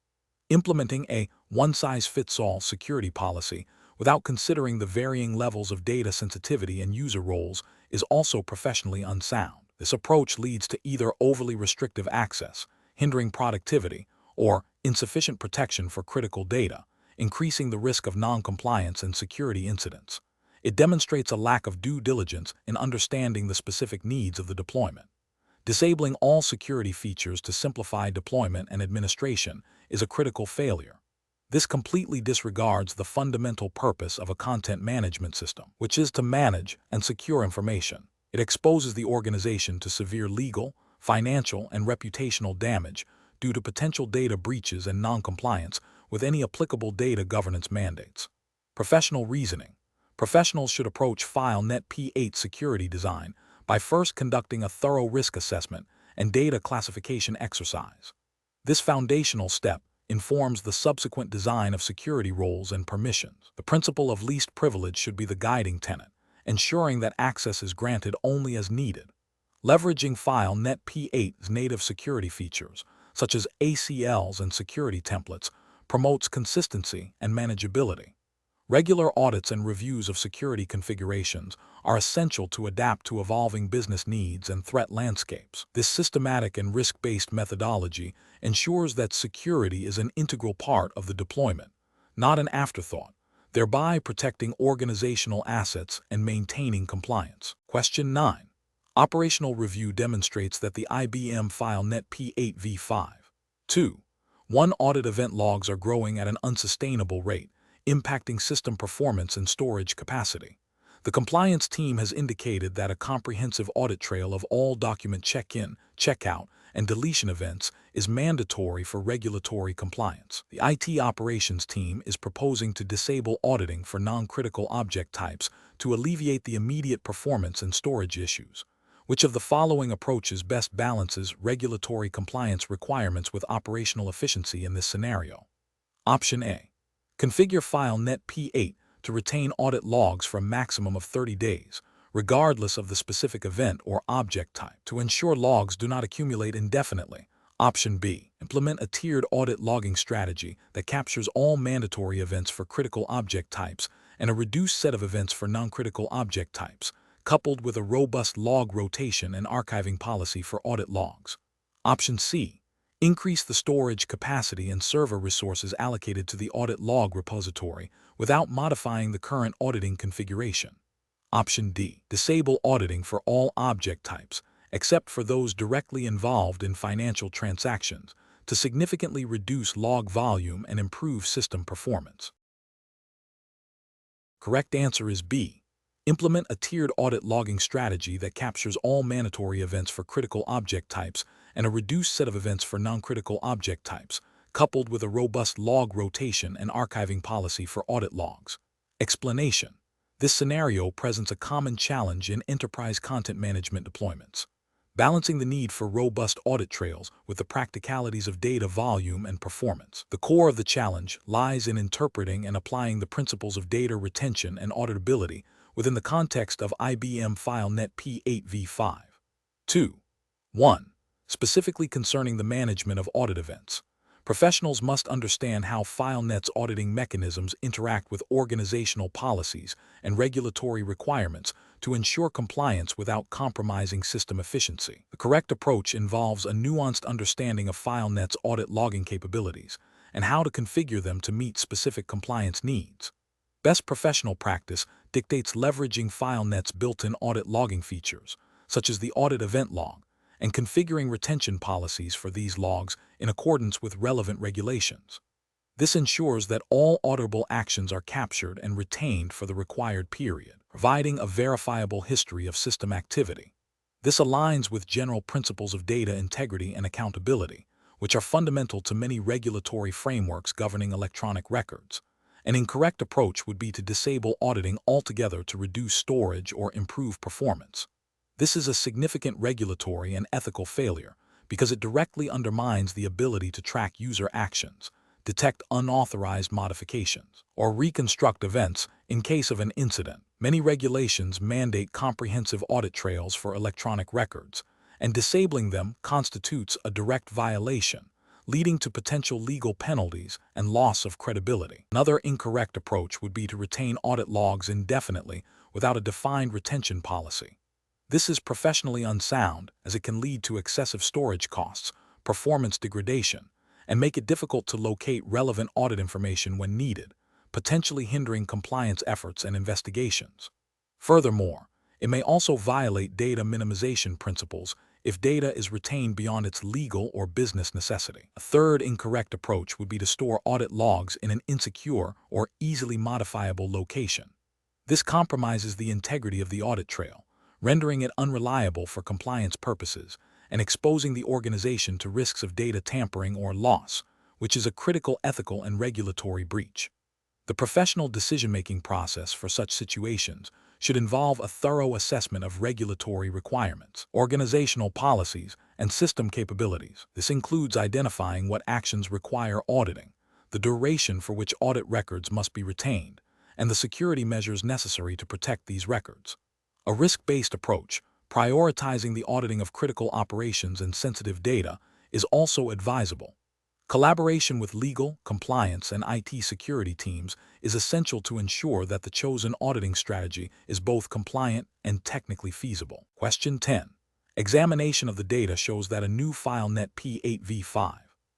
Implementing a one-size-fits-all security policy without considering the varying levels of data sensitivity and user roles is also professionally unsound. This approach leads to either overly restrictive access, hindering productivity, or insufficient protection for critical data, increasing the risk of non-compliance and security incidents. It demonstrates a lack of due diligence in understanding the specific needs of the deployment. Disabling all security features to simplify deployment and administration is a critical failure. This completely disregards the fundamental purpose of a content management system, which is to manage and secure information. It exposes the organization to severe legal, financial, and reputational damage due to potential data breaches and non-compliance with any applicable data governance mandates. Professional reasoning. Professionals should approach FileNet P8 security design by first conducting a thorough risk assessment and data classification exercise. This foundational step informs the subsequent design of security roles and permissions. The principle of least privilege should be the guiding tenet, ensuring that access is granted only as needed. Leveraging FileNet P8's native security features, such as ACLs and security templates, promotes consistency and manageability. Regular audits and reviews of security configurations are essential to adapt to evolving business needs and threat landscapes. This systematic and risk-based methodology ensures that security is an integral part of the deployment, not an afterthought, thereby protecting organizational assets and maintaining compliance. Question 9. Operational review demonstrates that the IBM FileNet P8 v5. 2. 1 audit event logs are growing at an unsustainable rate, impacting system performance and storage capacity. The compliance team has indicated that a comprehensive audit trail of all document check-in, check-out, and deletion events is mandatory for regulatory compliance. The IT operations team is proposing to disable auditing for non-critical object types to alleviate the immediate performance and storage issues. Which of the following approaches best balances regulatory compliance requirements with operational efficiency in this scenario? Option A. Configure FileNet P8 to retain audit logs for a maximum of 30 days, regardless of the specific event or object type, to ensure logs do not accumulate indefinitely. Option B. Implement a tiered audit logging strategy that captures all mandatory events for critical object types and a reduced set of events for non-critical object types, coupled with a robust log rotation and archiving policy for audit logs. Option C. Increase the storage capacity and server resources allocated to the audit log repository without modifying the current auditing configuration. Option D. Disable auditing for all object types, except for those directly involved in financial transactions, to significantly reduce log volume and improve system performance. Correct answer is B. Implement a tiered audit logging strategy that captures all mandatory events for critical object types and a reduced set of events for non-critical object types, coupled with a robust log rotation and archiving policy for audit logs. Explanation. This scenario presents a common challenge in enterprise content management deployments. balancing the need for robust audit trails with the practicalities of data volume and performance. The core of the challenge lies in interpreting and applying the principles of data retention and auditability within the context of IBM FileNet P8v5. 2. 1. Specifically concerning the management of audit events. Professionals must understand how FileNet's auditing mechanisms interact with organizational policies and regulatory requirements to ensure compliance without compromising system efficiency. The correct approach involves a nuanced understanding of FileNet's audit logging capabilities and how to configure them to meet specific compliance needs. Best professional practice dictates leveraging FileNet's built-in audit logging features, such as the audit event log, and configuring retention policies for these logs in accordance with relevant regulations. This ensures that all auditable actions are captured and retained for the required period, providing a verifiable history of system activity. This aligns with general principles of data integrity and accountability, which are fundamental to many regulatory frameworks governing electronic records. An incorrect approach would be to disable auditing altogether to reduce storage or improve performance. This is a significant regulatory and ethical failure because it directly undermines the ability to track user actions, detect unauthorized modifications, or reconstruct events in case of an incident. Many regulations mandate comprehensive audit trails for electronic records, and disabling them constitutes a direct violation, leading to potential legal penalties and loss of credibility. Another incorrect approach would be to retain audit logs indefinitely without a defined retention policy. This is professionally unsound as it can lead to excessive storage costs, performance degradation, and make it difficult to locate relevant audit information when needed, potentially hindering compliance efforts and investigations. Furthermore, it may also violate data minimization principles if data is retained beyond its legal or business necessity. A third incorrect approach would be to store audit logs in an insecure or easily modifiable location. This compromises the integrity of the audit trail, rendering it unreliable for compliance purposes and exposing the organization to risks of data tampering or loss, which is a critical ethical and regulatory breach. The professional decision-making process for such situations should involve a thorough assessment of regulatory requirements, organizational policies, and system capabilities. This includes identifying what actions require auditing, the duration for which audit records must be retained, and the security measures necessary to protect these records. A risk-based approach, prioritizing the auditing of critical operations and sensitive data, is also advisable. Collaboration with legal, compliance, and IT security teams is essential to ensure that the chosen auditing strategy is both compliant and technically feasible. Question 10. Examination of the data shows that a new FileNet P8v5.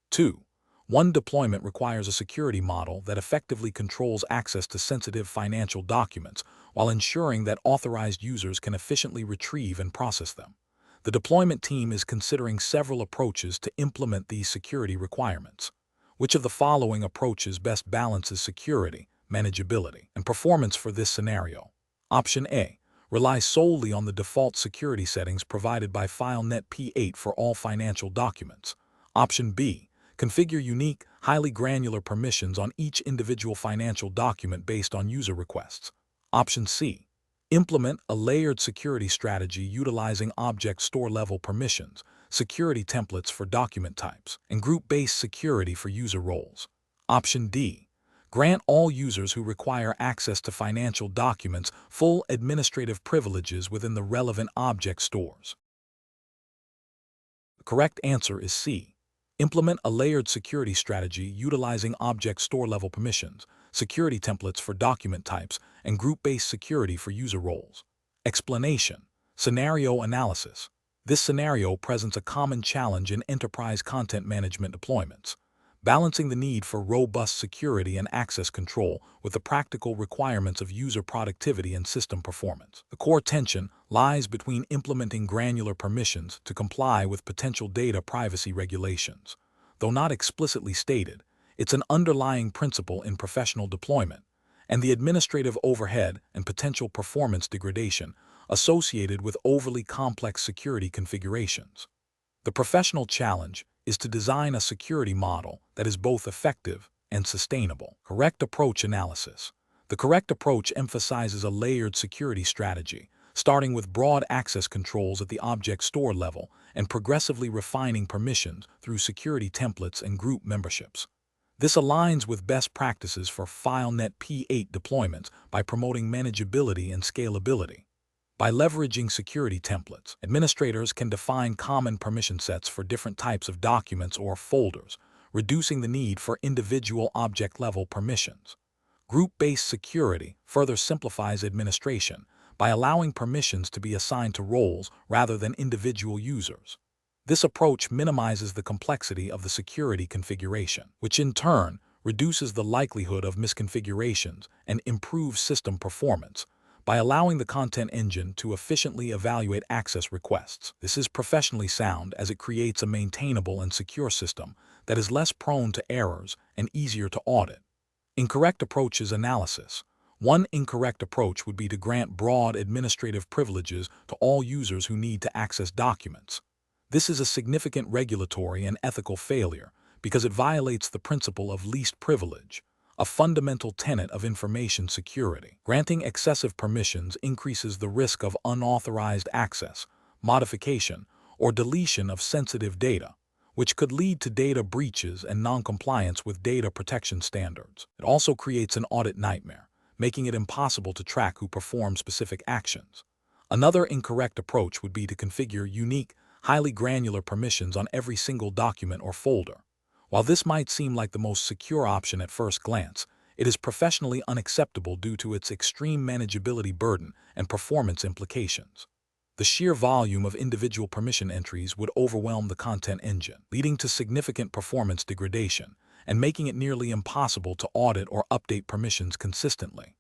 2. 1 deployment requires a security model that effectively controls access to sensitive financial documents while ensuring that authorized users can efficiently retrieve and process them. The deployment team is considering several approaches to implement these security requirements. Which of the following approaches best balances security, manageability, and performance for this scenario? Option A. Rely solely on the default security settings provided by FileNet P8 for all financial documents. Option B. Configure unique, highly granular permissions on each individual financial document based on user requests. Option C. Implement a layered security strategy utilizing object store-level permissions, security templates for document types, and group-based security for user roles. Option D. Grant all users who require access to financial documents full administrative privileges within the relevant object stores. The correct answer is C. Implement a layered security strategy utilizing object store-level permissions, security templates for document types, and group-based security for user roles. Explanation. Scenario analysis. This scenario presents a common challenge in enterprise content management deployments, balancing the need for robust security and access control with the practical requirements of user productivity and system performance. The core tension lies between implementing granular permissions to comply with potential data privacy regulations. Though not explicitly stated, it's an underlying principle in professional deployment, and the administrative overhead and potential performance degradation associated with overly complex security configurations. The professional challenge is to design a security model that is both effective and sustainable. Correct approach analysis. The correct approach emphasizes a layered security strategy, starting with broad access controls at the object store level and progressively refining permissions through security templates and group memberships. This aligns with best practices for FileNet P8 deployments by promoting manageability and scalability. By leveraging security templates, administrators can define common permission sets for different types of documents or folders, reducing the need for individual object-level permissions. Group-based security further simplifies administration by allowing permissions to be assigned to roles rather than individual users. This approach minimizes the complexity of the security configuration, which in turn reduces the likelihood of misconfigurations and improves system performance by allowing the content engine to efficiently evaluate access requests. This is professionally sound as it creates a maintainable and secure system that is less prone to errors and easier to audit. Incorrect approaches analysis. One incorrect approach would be to grant broad administrative privileges to all users who need to access documents. This is a significant regulatory and ethical failure because it violates the principle of least privilege, a fundamental tenet of information security. Granting excessive permissions increases the risk of unauthorized access, modification, or deletion of sensitive data, which could lead to data breaches and noncompliance with data protection standards. It also creates an audit nightmare, making it impossible to track who performs specific actions. Another incorrect approach would be to configure unique, highly granular permissions on every single document or folder. While this might seem like the most secure option at first glance, it is professionally unacceptable due to its extreme manageability burden and performance implications. The sheer volume of individual permission entries would overwhelm the content engine, leading to significant performance degradation and making it nearly impossible to audit or update permissions consistently.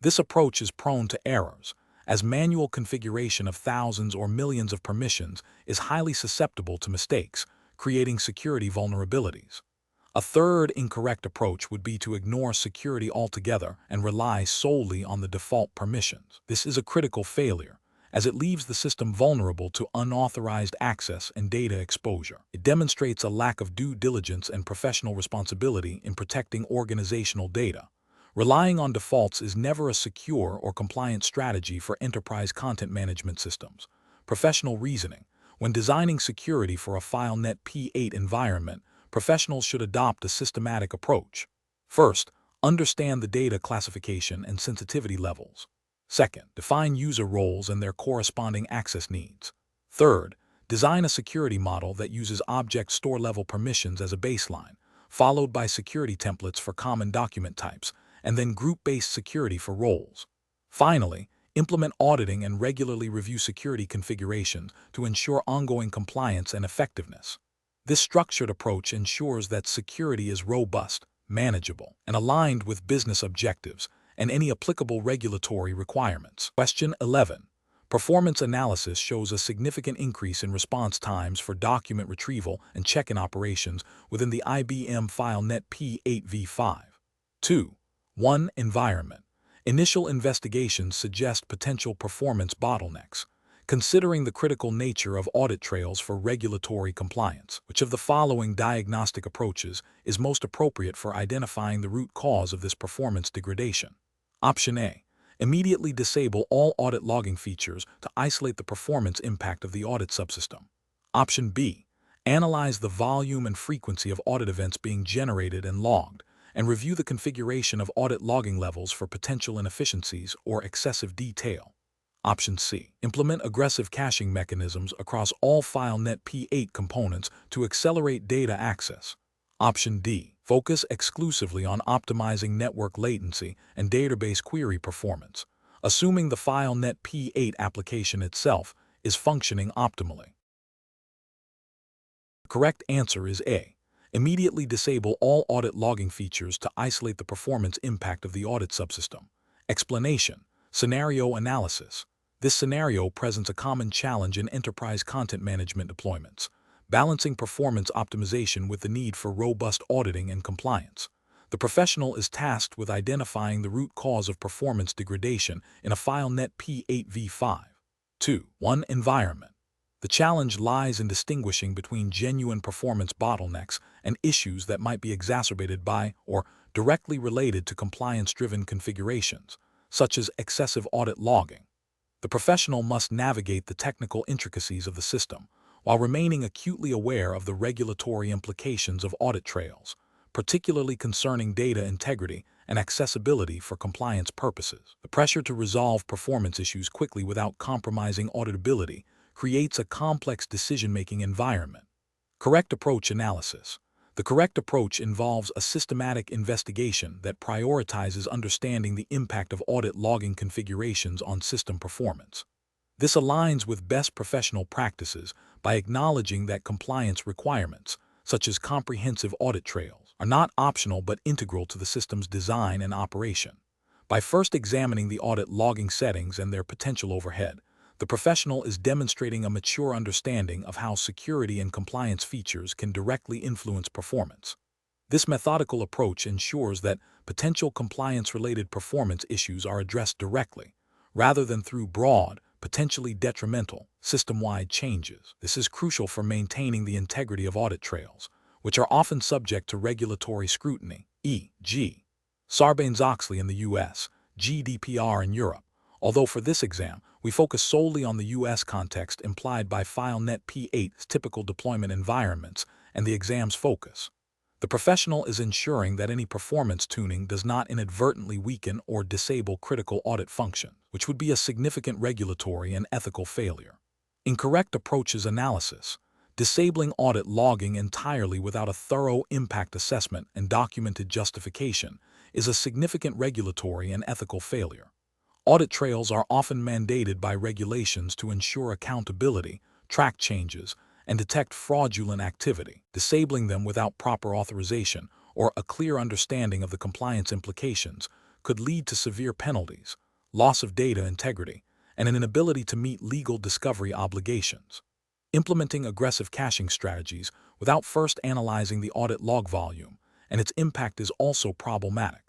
This approach is prone to errors, as manual configuration of thousands or millions of permissions is highly susceptible to mistakes, creating security vulnerabilities. A third incorrect approach would be to ignore security altogether and rely solely on the default permissions. This is a critical failure, as it leaves the system vulnerable to unauthorized access and data exposure. It demonstrates a lack of due diligence and professional responsibility in protecting organizational data. Relying on defaults is never a secure or compliant strategy for enterprise content management systems. Professional reasoning. When designing security for a FileNet P8 environment, professionals should adopt a systematic approach. First, understand the data classification and sensitivity levels. Second, define user roles and their corresponding access needs. Third, design a security model that uses object store-level permissions as a baseline, followed by security templates for common document types, and then group-based security for roles. Finally, implement auditing and regularly review security configurations to ensure ongoing compliance and effectiveness. This structured approach ensures that security is robust, manageable, and aligned with business objectives and any applicable regulatory requirements. Question 11. Performance analysis shows a significant increase in response times for document retrieval and check-in operations within the IBM FileNet P8 v5. 2. 1. Environment. Initial investigations suggest potential performance bottlenecks. Considering the critical nature of audit trails for regulatory compliance, which of the following diagnostic approaches is most appropriate for identifying the root cause of this performance degradation? Option A. Immediately disable all audit logging features to isolate the performance impact of the audit subsystem. Option B. Analyze the volume and frequency of audit events being generated and logged, and review the configuration of audit logging levels for potential inefficiencies or excessive detail. Option C. Implement aggressive caching mechanisms across all FileNet P8 components to accelerate data access. Option D. Focus exclusively on optimizing network latency and database query performance, assuming the FileNet P8 application itself is functioning optimally. The correct answer is A. Immediately disable all audit logging features to isolate the performance impact of the audit subsystem. Explanation. Scenario analysis. This scenario presents a common challenge in enterprise content management deployments, balancing performance optimization with the need for robust auditing and compliance. The professional is tasked with identifying the root cause of performance degradation in a FileNet P8 v5. 2. 1. Environment. The challenge lies in distinguishing between genuine performance bottlenecks and issues that might be exacerbated by or directly related to compliance-driven configurations, such as excessive audit logging. The professional must navigate the technical intricacies of the system while remaining acutely aware of the regulatory implications of audit trails, particularly concerning data integrity and accessibility for compliance purposes. The pressure to resolve performance issues quickly without compromising auditability creates a complex decision-making environment. Correct approach analysis. The correct approach involves a systematic investigation that prioritizes understanding the impact of audit logging configurations on system performance. This aligns with best professional practices by acknowledging that compliance requirements, such as comprehensive audit trails, are not optional but integral to the system's design and operation. By first examining the audit logging settings and their potential overhead, the professional is demonstrating a mature understanding of how security and compliance features can directly influence performance. This methodical approach ensures that potential compliance-related performance issues are addressed directly, rather than through broad, potentially detrimental, system-wide changes. This is crucial for maintaining the integrity of audit trails, which are often subject to regulatory scrutiny, e.g. Sarbanes-Oxley in the U.S., GDPR in Europe. Although for this exam, we focus solely on the U.S. context implied by FileNet P8's typical deployment environments and the exam's focus. The professional is ensuring that any performance tuning does not inadvertently weaken or disable critical audit functions, which would be a significant regulatory and ethical failure. Incorrect approaches analysis. Disabling audit logging entirely without a thorough impact assessment and documented justification is a significant regulatory and ethical failure. Audit trails are often mandated by regulations to ensure accountability, track changes, and detect fraudulent activity. Disabling them without proper authorization or a clear understanding of the compliance implications could lead to severe penalties, loss of data integrity, and an inability to meet legal discovery obligations. Implementing aggressive caching strategies without first analyzing the audit log volume and its impact is also problematic.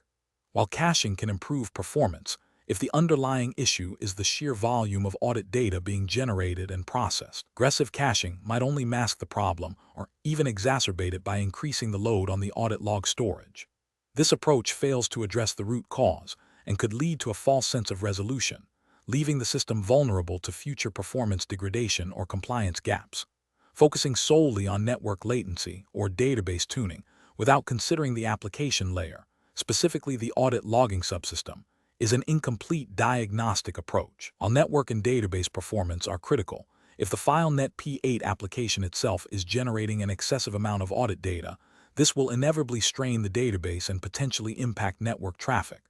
While caching can improve performance, if the underlying issue is the sheer volume of audit data being generated and processed, aggressive caching might only mask the problem or even exacerbate it by increasing the load on the audit log storage. This approach fails to address the root cause and could lead to a false sense of resolution, leaving the system vulnerable to future performance degradation or compliance gaps. Focusing solely on network latency or database tuning without considering the application layer, specifically the audit logging subsystem, is an incomplete diagnostic approach. While network and database performance are critical, if the FileNet P8 application itself is generating an excessive amount of audit data, this will inevitably strain the database and potentially impact network traffic.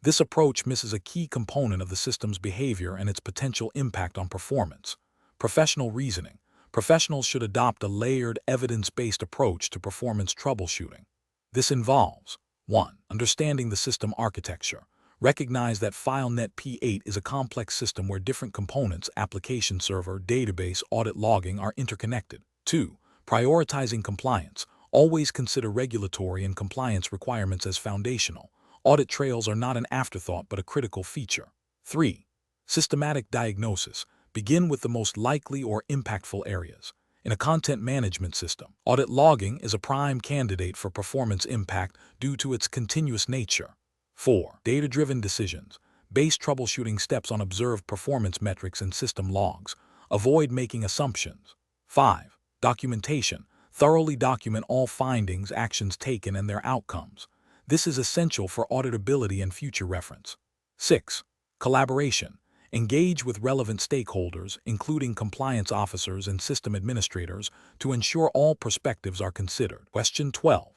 This approach misses a key component of the system's behavior and its potential impact on performance. Professional reasoning. Professionals should adopt a layered, evidence-based approach to performance troubleshooting. This involves 1. Understanding the system architecture. Recognize that FileNet P8 is a complex system where different components, application server, database, audit logging, are interconnected. 2. Prioritizing compliance. Always consider regulatory and compliance requirements as foundational. Audit trails are not an afterthought but a critical feature. 3. Systematic diagnosis. Begin with the most likely or impactful areas. In a content management system, audit logging is a prime candidate for performance impact due to its continuous nature. 4. Data-driven decisions. Base troubleshooting steps on observed performance metrics and system logs. Avoid making assumptions. 5. Documentation. Thoroughly document all findings, actions taken, and their outcomes. This is essential for auditability and future reference. 6. Collaboration. Engage with relevant stakeholders, including compliance officers and system administrators, to ensure all perspectives are considered. Question 12.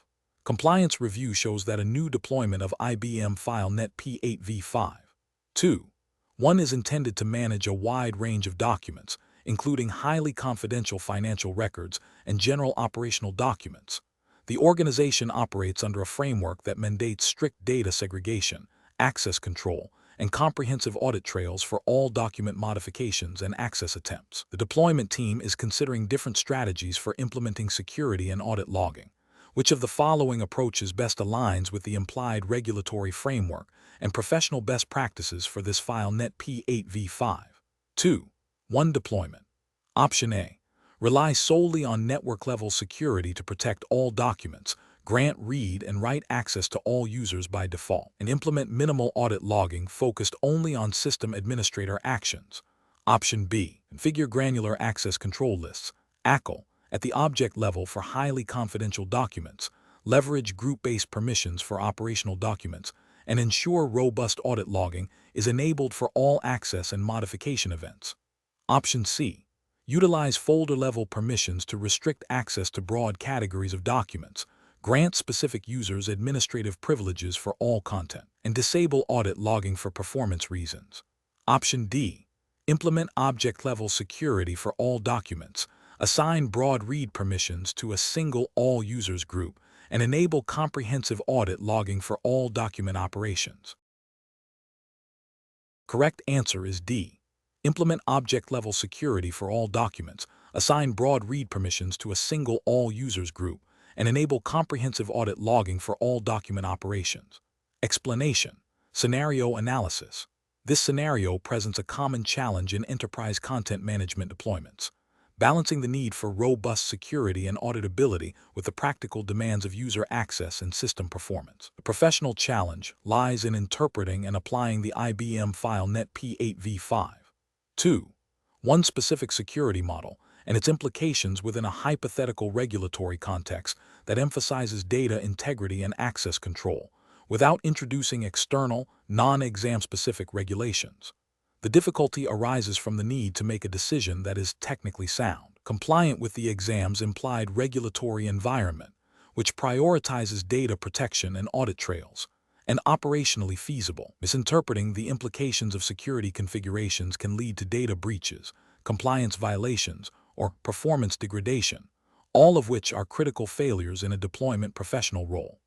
Compliance review shows that a new deployment of IBM FileNet P8 v5. 2. 1 is intended to manage a wide range of documents, including highly confidential financial records and general operational documents. The organization operates under a framework that mandates strict data segregation, access control, and comprehensive audit trails for all document modifications and access attempts. The deployment team is considering different strategies for implementing security and audit logging. Which of the following approaches best aligns with the implied regulatory framework and professional best practices for this FileNet P8 v5? 2. 1 deployment. Option A. Rely solely on network-level security to protect all documents, grant read and write access to all users by default, and implement minimal audit logging focused only on system administrator actions. Option B. Configure granular access control lists, ACL, at the object level for highly confidential documents, leverage group-based permissions for operational documents, and ensure robust audit logging is enabled for all access and modification events. Option C. Utilize folder-level permissions to restrict access to broad categories of documents, grant specific users administrative privileges for all content, and disable audit logging for performance reasons. Option D. Implement object-level security for all documents, assign broad read permissions to a single all-users group, and enable comprehensive audit logging for all document operations. Correct answer is D. Implement object-level security for all documents, assign broad read permissions to a single all-users group, and enable comprehensive audit logging for all document operations. Explanation. Scenario analysis. This scenario presents a common challenge in enterprise content management deployments, balancing the need for robust security and auditability with the practical demands of user access and system performance. The professional challenge lies in interpreting and applying the IBM FileNet P8v5. 2. One specific security model and its implications within a hypothetical regulatory context that emphasizes data integrity and access control, without introducing external, non-exam-specific regulations. The difficulty arises from the need to make a decision that is technically sound, compliant with the exam's implied regulatory environment, which prioritizes data protection and audit trails, and operationally feasible. Misinterpreting the implications of security configurations can lead to data breaches, compliance violations, or performance degradation, all of which are critical failures in a deployment professional role.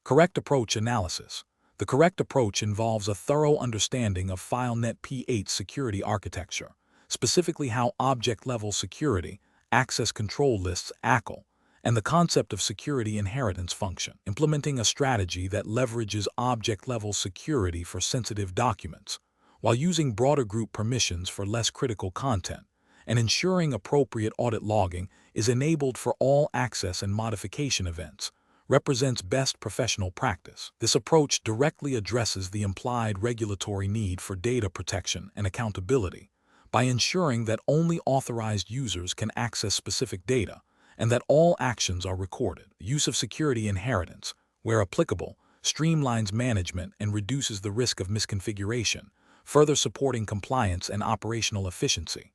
Correct approach analysis. The correct approach involves a thorough understanding of FileNet P8's security architecture, specifically how object-level security, access control lists ACL, and the concept of security inheritance function. Implementing a strategy that leverages object-level security for sensitive documents, while using broader group permissions for less critical content, and ensuring appropriate audit logging is enabled for all access and modification events, represents best professional practice. This approach directly addresses the implied regulatory need for data protection and accountability by ensuring that only authorized users can access specific data and that all actions are recorded. The use of security inheritance, where applicable, streamlines management and reduces the risk of misconfiguration, further supporting compliance and operational efficiency.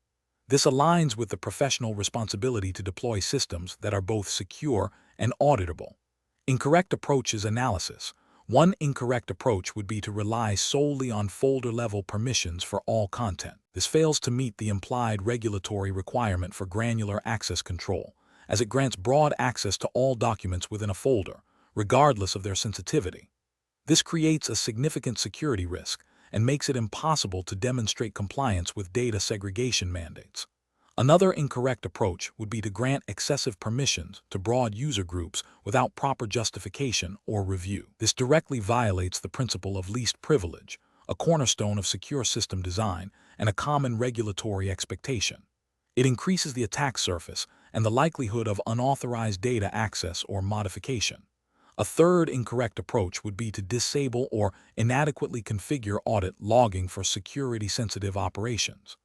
This aligns with the professional responsibility to deploy systems that are both secure and auditable. Incorrect approaches analysis. One incorrect approach would be to rely solely on folder-level permissions for all content. This fails to meet the implied regulatory requirement for granular access control, as it grants broad access to all documents within a folder, regardless of their sensitivity. This creates a significant security risk and makes it impossible to demonstrate compliance with data segregation mandates. Another incorrect approach would be to grant excessive permissions to broad user groups without proper justification or review. This directly violates the principle of least privilege, a cornerstone of secure system design and a common regulatory expectation. It increases the attack surface and the likelihood of unauthorized data access or modification. A third incorrect approach would be to disable or inadequately configure audit logging for security-sensitive operations.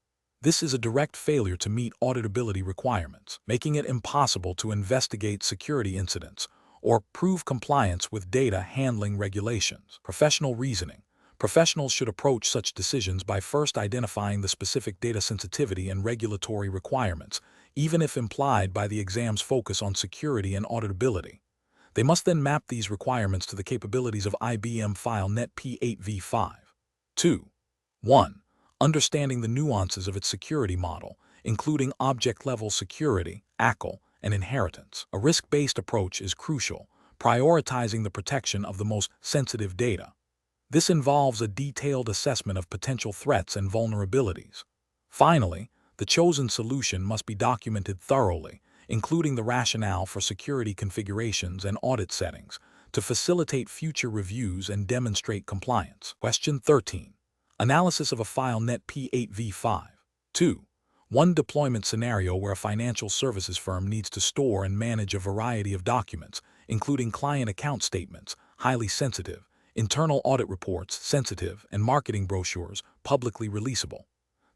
This is a direct failure to meet auditability requirements, making it impossible to investigate security incidents or prove compliance with data handling regulations. Professional reasoning. Professionals should approach such decisions by first identifying the specific data sensitivity and regulatory requirements, even if implied by the exam's focus on security and auditability. They must then map these requirements to the capabilities of IBM FileNet P8v5. 2. 1. Understanding the nuances of its security model, including object-level security, ACL, and inheritance. A risk-based approach is crucial, prioritizing the protection of the most sensitive data. This involves a detailed assessment of potential threats and vulnerabilities. Finally, the chosen solution must be documented thoroughly, including the rationale for security configurations and audit settings, to facilitate future reviews and demonstrate compliance. Question 13. Analysis of a FileNet P8v5. 2. One deployment scenario where a financial services firm needs to store and manage a variety of documents, including client account statements, highly sensitive, internal audit reports, sensitive, and marketing brochures, publicly releasable.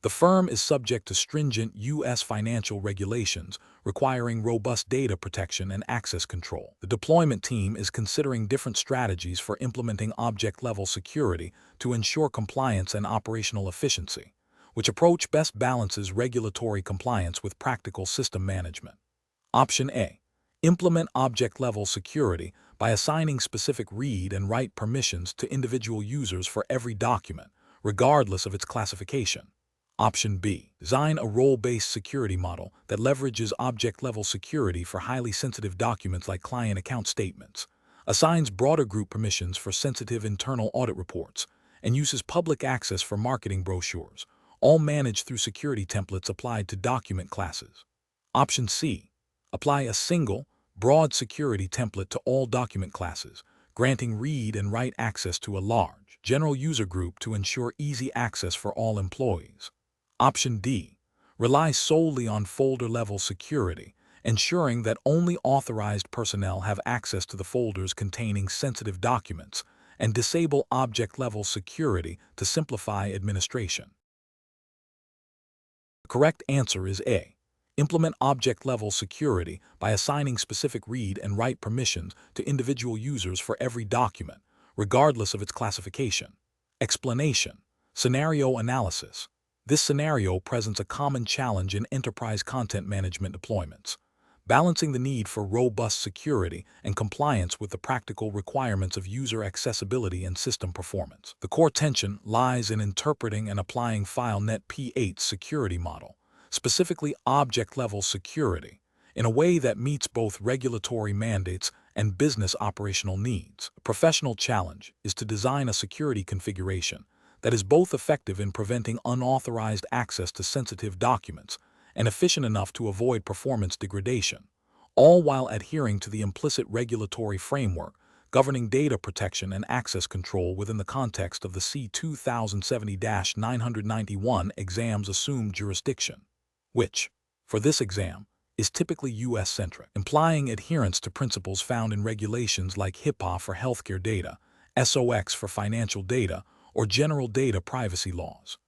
The firm is subject to stringent U.S. financial regulations requiring robust data protection and access control. The deployment team is considering different strategies for implementing object-level security to ensure compliance and operational efficiency, which approach best balances regulatory compliance with practical system management. Option A. Implement object-level security by assigning specific read and write permissions to individual users for every document, regardless of its classification. Option B. Design a role-based security model that leverages object-level security for highly sensitive documents like client account statements, assigns broader group permissions for sensitive internal audit reports, and uses public access for marketing brochures, all managed through security templates applied to document classes. Option C. Apply a single, broad security template to all document classes, granting read and write access to a large, general user group to ensure easy access for all employees. Option D. Rely solely on folder-level security, ensuring that only authorized personnel have access to the folders containing sensitive documents, and disable object-level security to simplify administration. The correct answer is A. Implement object-level security by assigning specific read and write permissions to individual users for every document, regardless of its classification. Explanation. Scenario analysis. This scenario presents a common challenge in enterprise content management deployments, balancing the need for robust security and compliance with the practical requirements of user accessibility and system performance. The core tension lies in interpreting and applying FileNet P8's security model, specifically object-level security, in a way that meets both regulatory mandates and business operational needs. A professional challenge is to design a security configuration that is both effective in preventing unauthorized access to sensitive documents and efficient enough to avoid performance degradation, all while adhering to the implicit regulatory framework governing data protection and access control within the context of the C2070-991 exam's assumed jurisdiction, which, for this exam, is typically U.S.-centric, implying adherence to principles found in regulations like HIPAA for healthcare data, SOX for financial data, or general data privacy laws.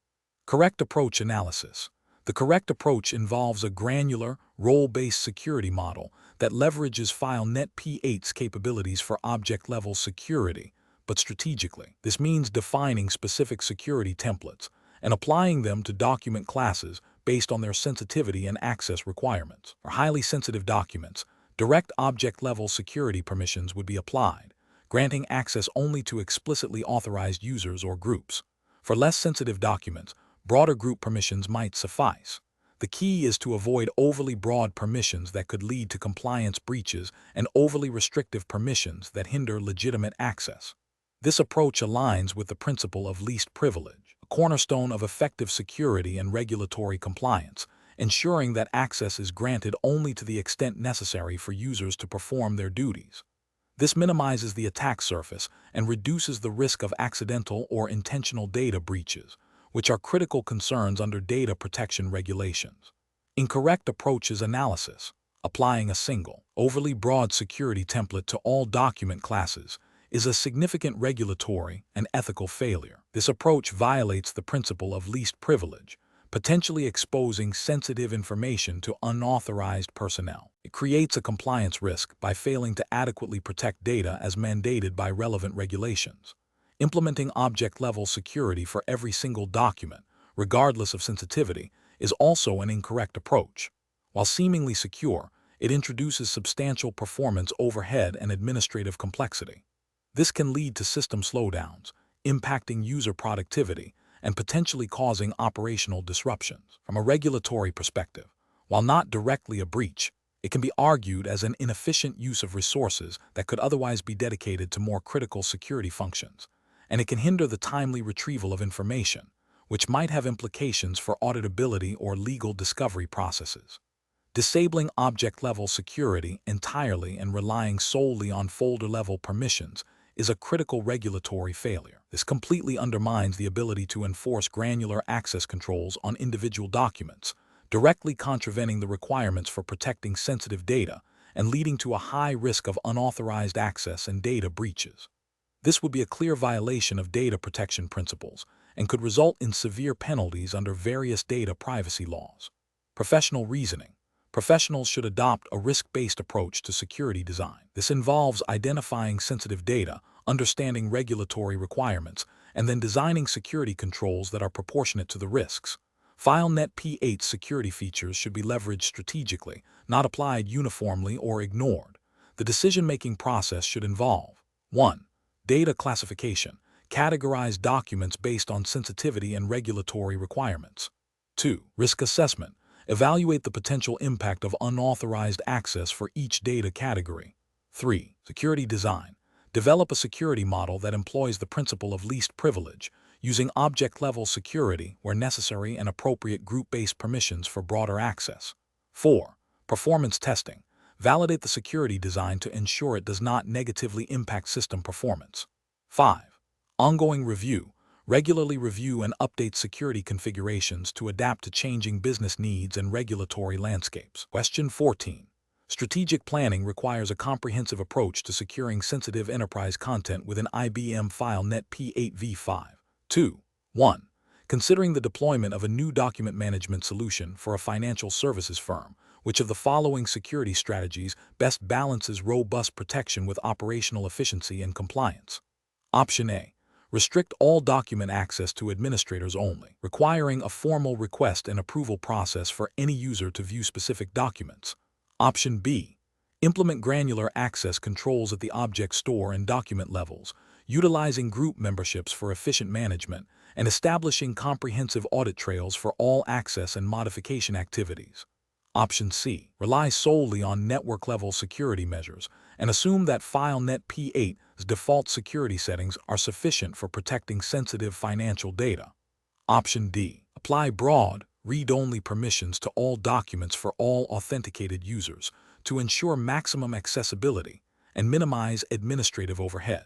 Correct approach analysis. The correct approach involves a granular, role-based security model that leverages FileNet P8's capabilities for object-level security, but strategically. This means defining specific security templates and applying them to document classes based on their sensitivity and access requirements. For highly sensitive documents, direct object-level security permissions would be applied, granting access only to explicitly authorized users or groups. For less sensitive documents, broader group permissions might suffice. The key is to avoid overly broad permissions that could lead to compliance breaches and overly restrictive permissions that hinder legitimate access. This approach aligns with the principle of least privilege, a cornerstone of effective security and regulatory compliance, ensuring that access is granted only to the extent necessary for users to perform their duties. This minimizes the attack surface and reduces the risk of accidental or intentional data breaches, which are critical concerns under data protection regulations. Incorrect approaches analysis. Applying a single, overly broad security template to all document classes is a significant regulatory and ethical failure. This approach violates the principle of least privilege, potentially exposing sensitive information to unauthorized personnel. It creates a compliance risk by failing to adequately protect data as mandated by relevant regulations. Implementing object-level security for every single document, regardless of sensitivity, is also an incorrect approach. While seemingly secure, it introduces substantial performance overhead and administrative complexity. This can lead to system slowdowns, impacting user productivity, and potentially causing operational disruptions. From a regulatory perspective, while not directly a breach, it can be argued as an inefficient use of resources that could otherwise be dedicated to more critical security functions, and it can hinder the timely retrieval of information, which might have implications for auditability or legal discovery processes. Disabling object-level security entirely and relying solely on folder-level permissions is a critical regulatory failure. This completely undermines the ability to enforce granular access controls on individual documents, directly contravening the requirements for protecting sensitive data and leading to a high risk of unauthorized access and data breaches. This would be a clear violation of data protection principles and could result in severe penalties under various data privacy laws. Professional reasoning. Professionals should adopt a risk-based approach to security design. This involves identifying sensitive data, understanding regulatory requirements, and then designing security controls that are proportionate to the risks. FileNet P8 security features should be leveraged strategically, not applied uniformly or ignored. The decision-making process should involve 1. Data classification. Categorize documents based on sensitivity and regulatory requirements. 2. Risk assessment. Evaluate the potential impact of unauthorized access for each data category. 3. Security design. Develop a security model that employs the principle of least privilege, using object-level security where necessary and appropriate group-based permissions for broader access. 4. Performance testing. Validate the security design to ensure it does not negatively impact system performance. 5. Ongoing review. Regularly review and update security configurations to adapt to changing business needs and regulatory landscapes. Question 14. Strategic planning requires a comprehensive approach to securing sensitive enterprise content within IBM FileNet P8v5. 2. 1. Considering the deployment of a new document management solution for a financial services firm, which of the following security strategies best balances robust protection with operational efficiency and compliance? Option A. Restrict all document access to administrators only, requiring a formal request and approval process for any user to view specific documents. Option B. Implement granular access controls at the object store and document levels, utilizing group memberships for efficient management, and establishing comprehensive audit trails for all access and modification activities. Option C. Rely solely on network-level security measures and assume that FileNet P8's default security settings are sufficient for protecting sensitive financial data. Option D. Apply broad, read-only permissions to all documents for all authenticated users to ensure maximum accessibility and minimize administrative overhead.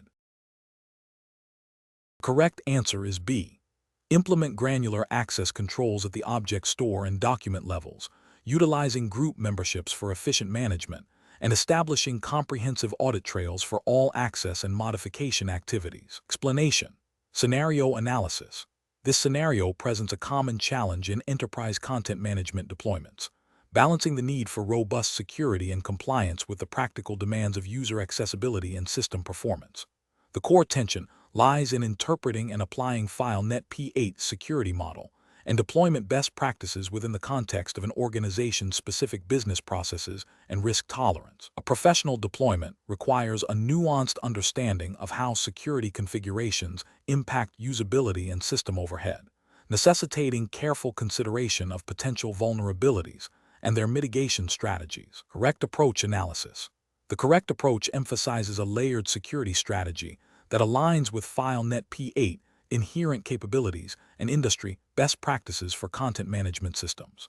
The correct answer is B. Implement granular access controls at the object store and document levels, utilizing group memberships for efficient management, and establishing comprehensive audit trails for all access and modification activities. Explanation. Scenario analysis. This scenario presents a common challenge in enterprise content management deployments, balancing the need for robust security and compliance with the practical demands of user accessibility and system performance. The core tension lies in interpreting and applying FileNet P8's security model and deployment best practices within the context of an organization's specific business processes and risk tolerance. A professional deployment requires a nuanced understanding of how security configurations impact usability and system overhead, necessitating careful consideration of potential vulnerabilities and their mitigation strategies. Correct approach analysis. The correct approach emphasizes a layered security strategy that aligns with FileNet P8 inherent capabilities and industry best practices for content management systems.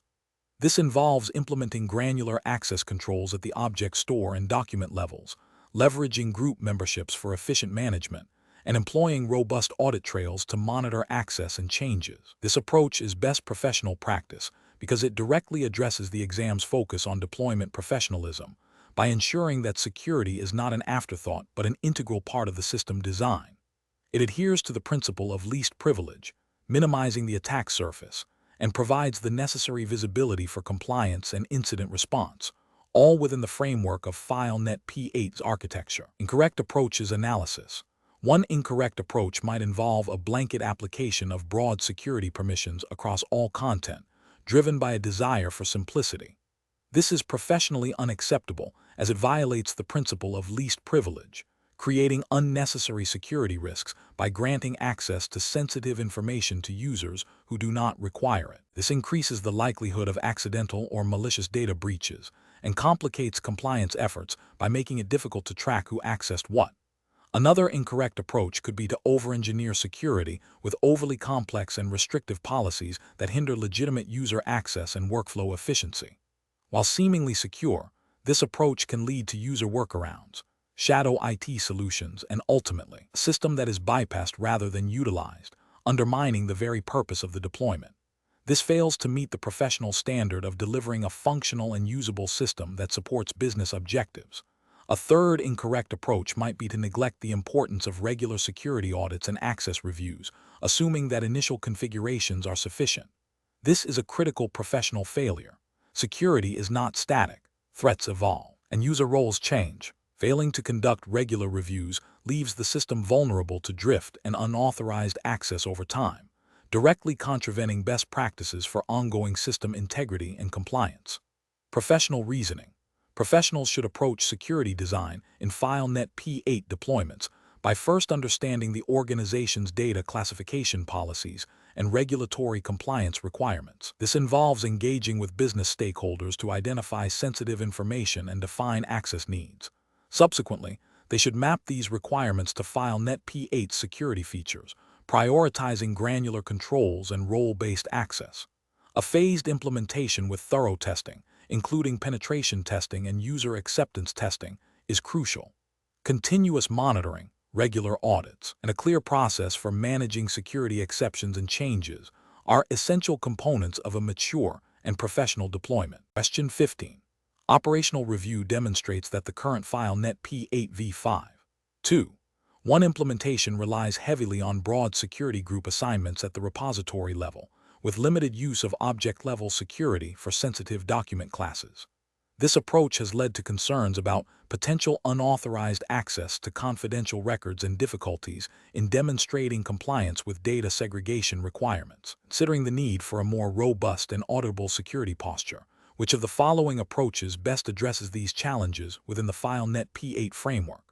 This involves implementing granular access controls at the object store and document levels, leveraging group memberships for efficient management, and employing robust audit trails to monitor access and changes. This approach is best professional practice because it directly addresses the exam's focus on deployment professionalism by ensuring that security is not an afterthought but an integral part of the system design. It adheres to the principle of least privilege, minimizing the attack surface, and provides the necessary visibility for compliance and incident response, all within the framework of FileNet P8's architecture. Incorrect approaches analysis. One incorrect approach might involve a blanket application of broad security permissions across all content, driven by a desire for simplicity. This is professionally unacceptable as it violates the principle of least privilege, creating unnecessary security risks by granting access to sensitive information to users who do not require it. This increases the likelihood of accidental or malicious data breaches and complicates compliance efforts by making it difficult to track who accessed what. Another incorrect approach could be to over-engineer security with overly complex and restrictive policies that hinder legitimate user access and workflow efficiency. While seemingly secure, this approach can lead to user workarounds, shadow IT solutions, and ultimately, a system that is bypassed rather than utilized, undermining the very purpose of the deployment. This fails to meet the professional standard of delivering a functional and usable system that supports business objectives. A third incorrect approach might be to neglect the importance of regular security audits and access reviews, assuming that initial configurations are sufficient. This is a critical professional failure. Security is not static. Threats evolve, and user roles change. Failing to conduct regular reviews leaves the system vulnerable to drift and unauthorized access over time, directly contravening best practices for ongoing system integrity and compliance. Professional reasoning. Professionals should approach security design in FileNet P8 deployments by first understanding the organization's data classification policies and regulatory compliance requirements. This involves engaging with business stakeholders to identify sensitive information and define access needs. Subsequently, they should map these requirements to FileNet P8's security features, prioritizing granular controls and role-based access. A phased implementation with thorough testing, including penetration testing and user acceptance testing, is crucial. Continuous monitoring, regular audits, and a clear process for managing security exceptions and changes are essential components of a mature and professional deployment. Question 15. Operational review demonstrates that the current FileNet P8 v5. 2. One implementation relies heavily on broad security group assignments at the repository level, with limited use of object-level security for sensitive document classes. This approach has led to concerns about potential unauthorized access to confidential records and difficulties in demonstrating compliance with data segregation requirements. Considering the need for a more robust and auditable security posture, which of the following approaches best addresses these challenges within the FileNet P8 framework?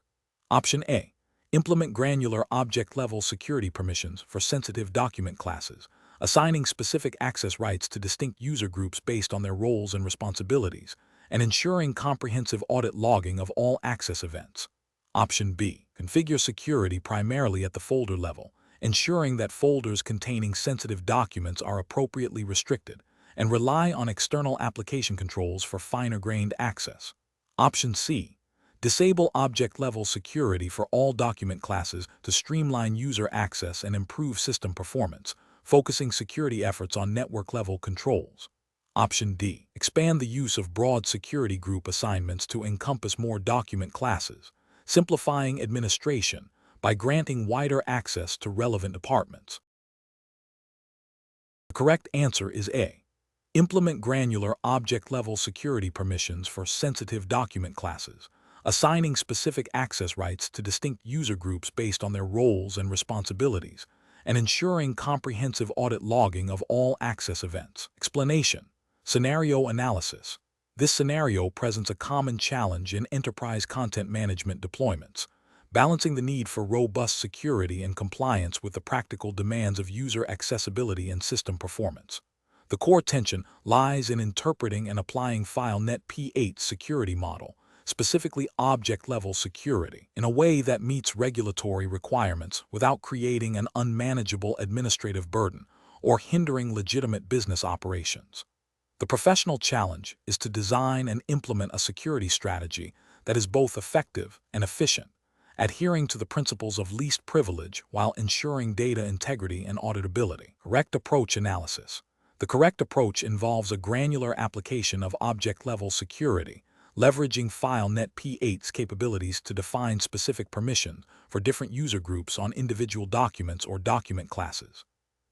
Option A. Implement granular object-level security permissions for sensitive document classes, assigning specific access rights to distinct user groups based on their roles and responsibilities, and ensuring comprehensive audit logging of all access events. Option B. Configure security primarily at the folder level, ensuring that folders containing sensitive documents are appropriately restricted, and rely on external application controls for finer-grained access. Option C. Disable object-level security for all document classes to streamline user access and improve system performance, focusing security efforts on network-level controls. Option D. Expand the use of broad security group assignments to encompass more document classes, simplifying administration by granting wider access to relevant departments. The correct answer is A. Implement granular object-level security permissions for sensitive document classes, assigning specific access rights to distinct user groups based on their roles and responsibilities, and ensuring comprehensive audit logging of all access events. Explanation. Scenario analysis. This scenario presents a common challenge in enterprise content management deployments, balancing the need for robust security and compliance with the practical demands of user accessibility and system performance. The core tension lies in interpreting and applying FileNet P8's security model, specifically object-level security, in a way that meets regulatory requirements without creating an unmanageable administrative burden or hindering legitimate business operations. The professional challenge is to design and implement a security strategy that is both effective and efficient, adhering to the principles of least privilege while ensuring data integrity and auditability. Correct approach analysis. The correct approach involves a granular application of object-level security, leveraging FileNet P8's capabilities to define specific permissions for different user groups on individual documents or document classes.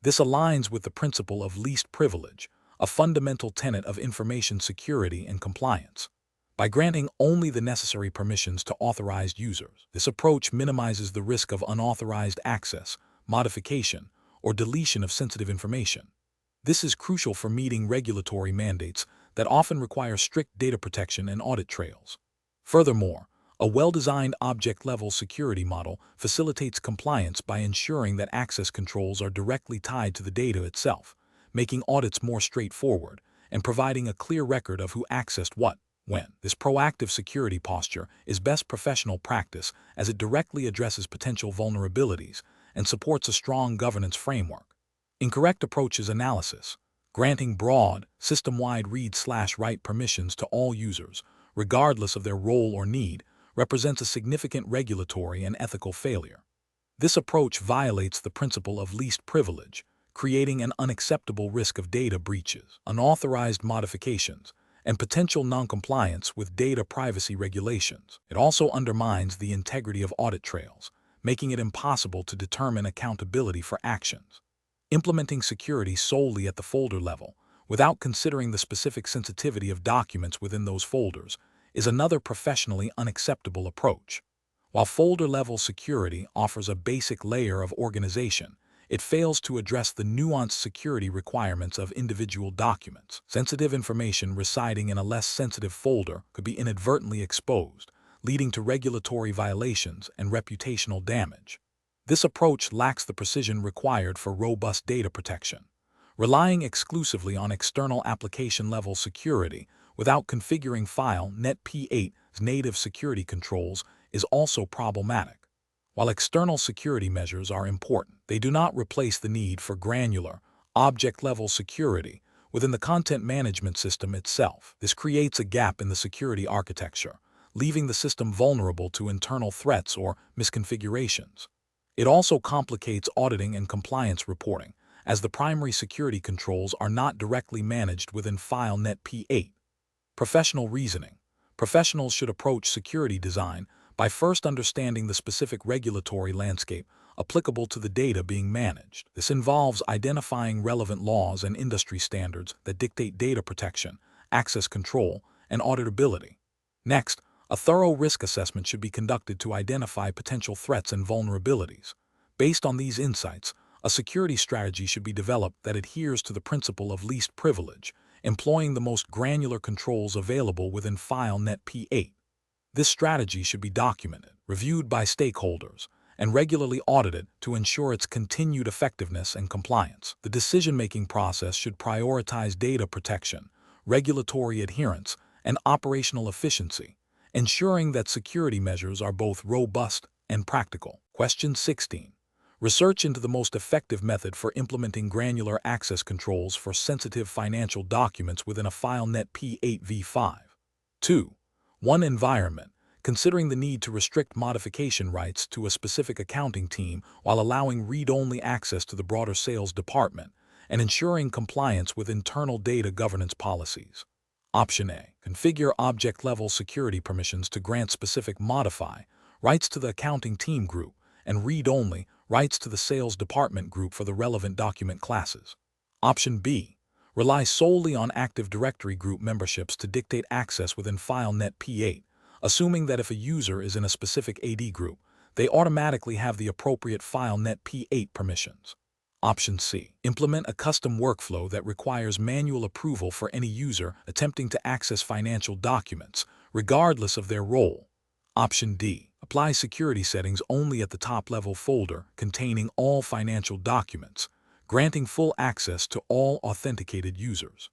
This aligns with the principle of least privilege, a fundamental tenet of information security and compliance. By granting only the necessary permissions to authorized users, this approach minimizes the risk of unauthorized access, modification, or deletion of sensitive information. This is crucial for meeting regulatory mandates that often require strict data protection and audit trails. Furthermore, a well-designed object-level security model facilitates compliance by ensuring that access controls are directly tied to the data itself, making audits more straightforward and providing a clear record of who accessed what, when. This proactive security posture is best professional practice as it directly addresses potential vulnerabilities and supports a strong governance framework. Incorrect approaches analysis. Granting broad, system-wide read/write permissions to all users, regardless of their role or need, represents a significant regulatory and ethical failure. This approach violates the principle of least privilege, creating an unacceptable risk of data breaches. Unauthorized modifications. and potential noncompliance with data privacy regulations. It also undermines the integrity of audit trails, making it impossible to determine accountability for actions. Implementing security solely at the folder level, without considering the specific sensitivity of documents within those folders, is another professionally unacceptable approach. While folder-level security offers a basic layer of organization, it fails to address the nuanced security requirements of individual documents. Sensitive information residing in a less sensitive folder could be inadvertently exposed, leading to regulatory violations and reputational damage. This approach lacks the precision required for robust data protection. Relying exclusively on external application-level security without configuring FileNet P8's native security controls is also problematic. While external security measures are important, they do not replace the need for granular, object-level security within the content management system itself. This creates a gap in the security architecture, leaving the system vulnerable to internal threats or misconfigurations. It also complicates auditing and compliance reporting, as the primary security controls are not directly managed within FileNet P8. Professional reasoning. Professionals should approach security design by first understanding the specific regulatory landscape applicable to the data being managed. This involves identifying relevant laws and industry standards that dictate data protection, access control, and auditability. Next, a thorough risk assessment should be conducted to identify potential threats and vulnerabilities. Based on these insights, a security strategy should be developed that adheres to the principle of least privilege, employing the most granular controls available within FileNet P8. This strategy should be documented, reviewed by stakeholders, and regularly audited to ensure its continued effectiveness and compliance. The decision-making process should prioritize data protection, regulatory adherence, and operational efficiency, ensuring that security measures are both robust and practical. Question 16. Research into the most effective method for implementing granular access controls for sensitive financial documents within a FileNet P8 v5. 2. 1. Environment. Considering the need to restrict modification rights to a specific accounting team while allowing read-only access to the broader sales department and ensuring compliance with internal data governance policies. Option A. Configure object-level security permissions to grant specific modify rights to the accounting team group and read-only rights to the sales department group for the relevant document classes. Option B. Rely solely on Active Directory group memberships to dictate access within FileNet P8, assuming that if a user is in a specific AD group, they automatically have the appropriate FileNet P8 permissions. Option C. Implement a custom workflow that requires manual approval for any user attempting to access financial documents, regardless of their role. Option D. Apply security settings only at the top-level folder containing all financial documents, granting full access to all authenticated users.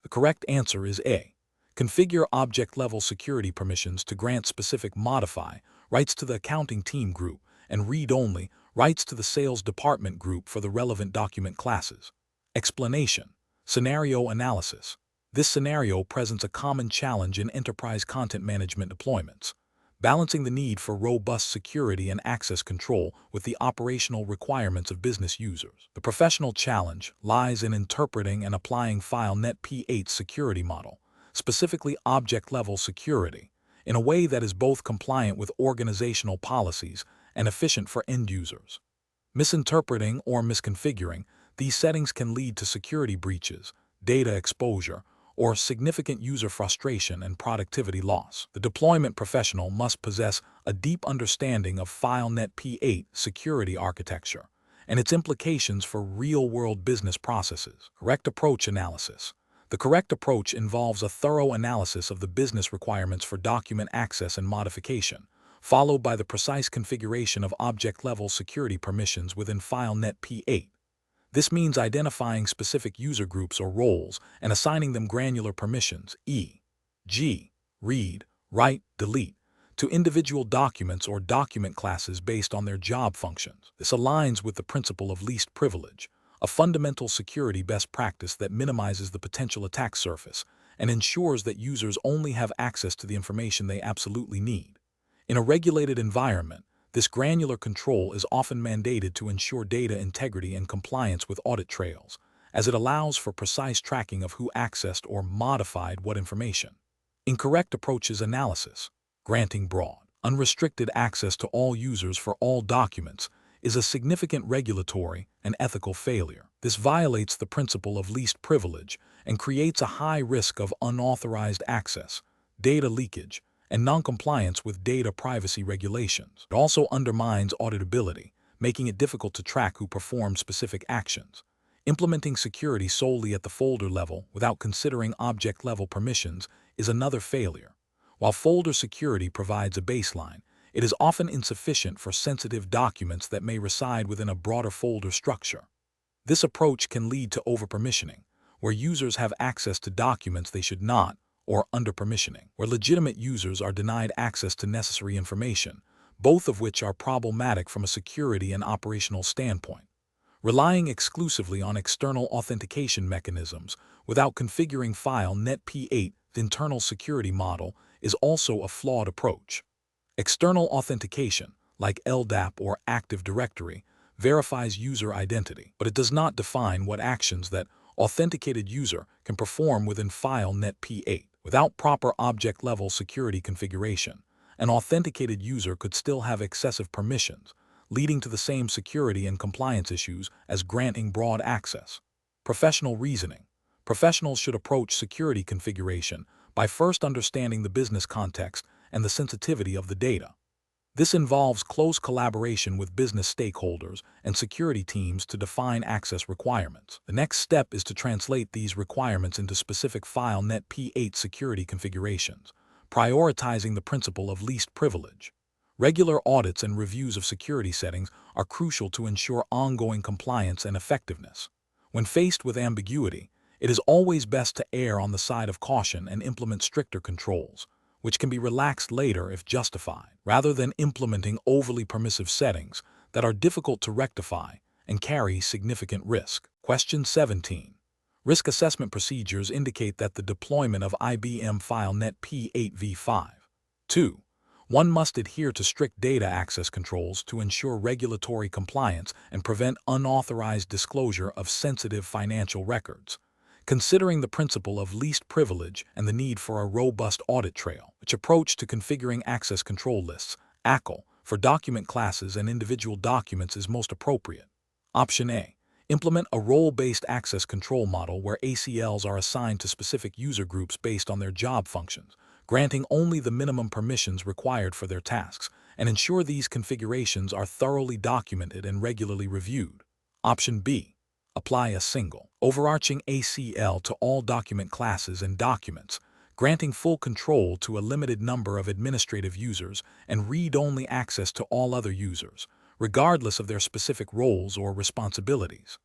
The correct answer is A. Configure object-level security permissions to grant specific modify rights to the accounting team group and read-only rights to the sales department group for the relevant document classes. Explanation. Scenario analysis. This scenario presents a common challenge in enterprise content management deployments, balancing the need for robust security and access control with the operational requirements of business users. The professional challenge lies in interpreting and applying FileNet P8's security model, specifically object-level security, in a way that is both compliant with organizational policies and efficient for end users. Misinterpreting or misconfiguring these settings can lead to security breaches, data exposure, or significant user frustration and productivity loss. The deployment professional must possess a deep understanding of FileNet P8 security architecture and its implications for real-world business processes. Correct approach analysis. The correct approach involves a thorough analysis of the business requirements for document access and modification, followed by the precise configuration of object-level security permissions within FileNet P8. This means identifying specific user groups or roles and assigning them granular permissions, e.g., read, write, delete, to individual documents or document classes based on their job functions. This aligns with the principle of least privilege, a fundamental security best practice that minimizes the potential attack surface and ensures that users only have access to the information they absolutely need. In a regulated environment, this granular control is often mandated to ensure data integrity and compliance with audit trails, as it allows for precise tracking of who accessed or modified what information. Incorrect approaches analysis. Granting broad, unrestricted access to all users for all documents is a significant regulatory and ethical failure. This violates the principle of least privilege and creates a high risk of unauthorized access, data leakage, and noncompliance with data privacy regulations. It also undermines auditability, making it difficult to track who performed specific actions. Implementing security solely at the folder level without considering object-level permissions is another failure. While folder security provides a baseline, it is often insufficient for sensitive documents that may reside within a broader folder structure. This approach can lead to over-permissioning, where users have access to documents they should not, or under-permissioning, where legitimate users are denied access to necessary information, both of which are problematic from a security and operational standpoint. Relying exclusively on external authentication mechanisms without configuring FileNet P8, the internal security model, is also a flawed approach. External authentication, like LDAP or Active Directory, verifies user identity, but it does not define what actions that authenticated user can perform within FileNet P8. Without proper object-level security configuration, an authenticated user could still have excessive permissions, leading to the same security and compliance issues as granting broad access. Professional reasoning. Professionals should approach security configuration by first understanding the business context and the sensitivity of the data. This involves close collaboration with business stakeholders and security teams to define access requirements. The next step is to translate these requirements into specific FileNet P8 security configurations, prioritizing the principle of least privilege. Regular audits and reviews of security settings are crucial to ensure ongoing compliance and effectiveness. When faced with ambiguity, it is always best to err on the side of caution and implement stricter controls, which can be relaxed later if justified, rather than implementing overly permissive settings that are difficult to rectify and carry significant risk. Question 17. Risk assessment procedures indicate that the deployment of IBM FileNet P8 v5. 2. One must adhere to strict data access controls to ensure regulatory compliance and prevent unauthorized disclosure of sensitive financial records. Considering the principle of least privilege and the need for a robust audit trail, which approach to configuring access control lists, ACL, for document classes and individual documents is most appropriate. Option A. Implement a role-based access control model where ACLs are assigned to specific user groups based on their job functions, granting only the minimum permissions required for their tasks, and ensure these configurations are thoroughly documented and regularly reviewed. Option B. Apply a single, overarching ACL to all document classes and documents, granting full control to a limited number of administrative users and read-only access to all other users, regardless of their specific roles or responsibilities.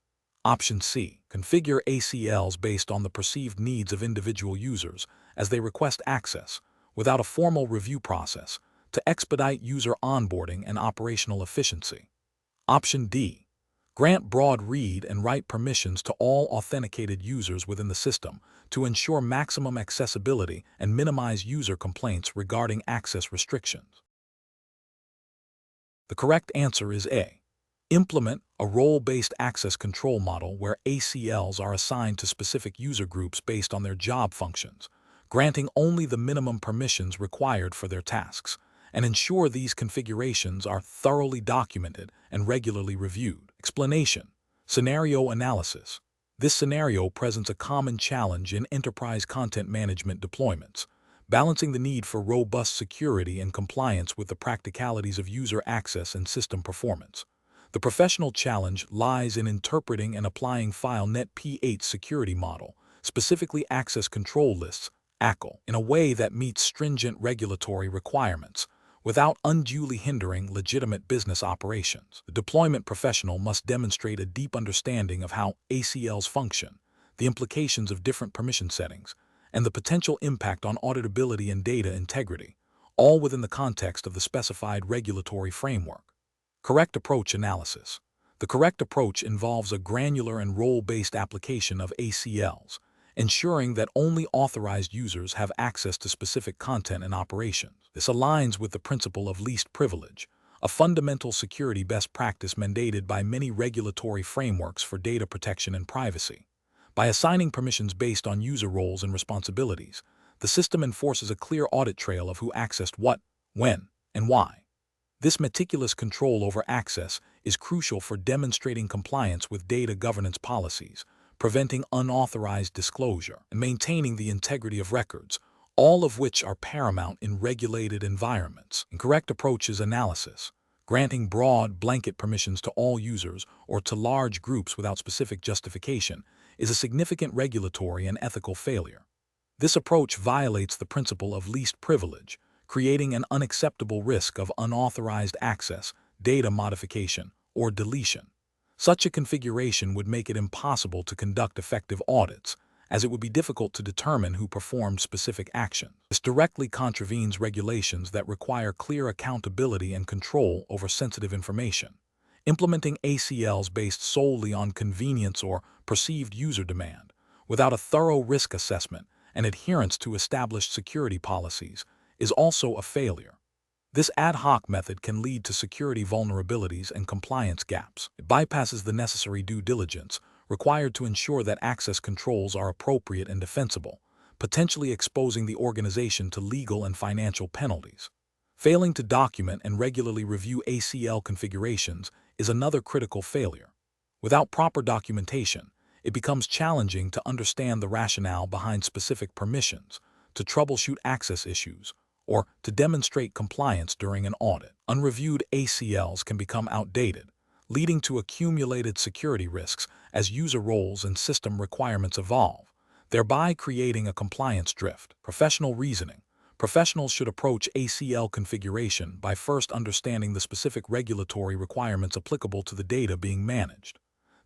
Option C. Configure ACLs based on the perceived needs of individual users as they request access, without a formal review process, to expedite user onboarding and operational efficiency. Option D. Grant broad read and write permissions to all authenticated users within the system to ensure maximum accessibility and minimize user complaints regarding access restrictions. The correct answer is A. Implement a role-based access control model where ACLs are assigned to specific user groups based on their job functions, granting only the minimum permissions required for their tasks, and ensure these configurations are thoroughly documented and regularly reviewed. Explanation. Scenario analysis. This scenario presents a common challenge in enterprise content management deployments, balancing the need for robust security and compliance with the practicalities of user access and system performance. The professional challenge lies in interpreting and applying FileNet P8 security model, specifically access control lists, ACL, in a way that meets stringent regulatory requirements, without unduly hindering legitimate business operations. The deployment professional must demonstrate a deep understanding of how ACLs function, the implications of different permission settings, and the potential impact on auditability and data integrity, all within the context of the specified regulatory framework. Correct approach analysis. The correct approach involves a granular and role-based application of ACLs, ensuring that only authorized users have access to specific content and operations. This aligns with the principle of least privilege, a fundamental security best practice mandated by many regulatory frameworks for data protection and privacy. By assigning permissions based on user roles and responsibilities, the system enforces a clear audit trail of who accessed what, when, and why. This meticulous control over access is crucial for demonstrating compliance with data governance policies, preventing unauthorized disclosure, and maintaining the integrity of records, all of which are paramount in regulated environments. Incorrect approach is analysis. Granting broad, blanket permissions to all users or to large groups without specific justification is a significant regulatory and ethical failure. This approach violates the principle of least privilege, creating an unacceptable risk of unauthorized access, data modification, or deletion. Such a configuration would make it impossible to conduct effective audits, as it would be difficult to determine who performed specific actions. This directly contravenes regulations that require clear accountability and control over sensitive information. Implementing ACLs based solely on convenience or perceived user demand, without a thorough risk assessment and adherence to established security policies, is also a failure. This ad hoc method can lead to security vulnerabilities and compliance gaps. It bypasses the necessary due diligence required to ensure that access controls are appropriate and defensible, potentially exposing the organization to legal and financial penalties. Failing to document and regularly review ACL configurations is another critical failure. Without proper documentation, it becomes challenging to understand the rationale behind specific permissions, to troubleshoot access issues, or to demonstrate compliance during an audit. Unreviewed ACLs can become outdated, leading to accumulated security risks as user roles and system requirements evolve, thereby creating a compliance drift. Professional reasoning. Professionals should approach ACL configuration by first understanding the specific regulatory requirements applicable to the data being managed.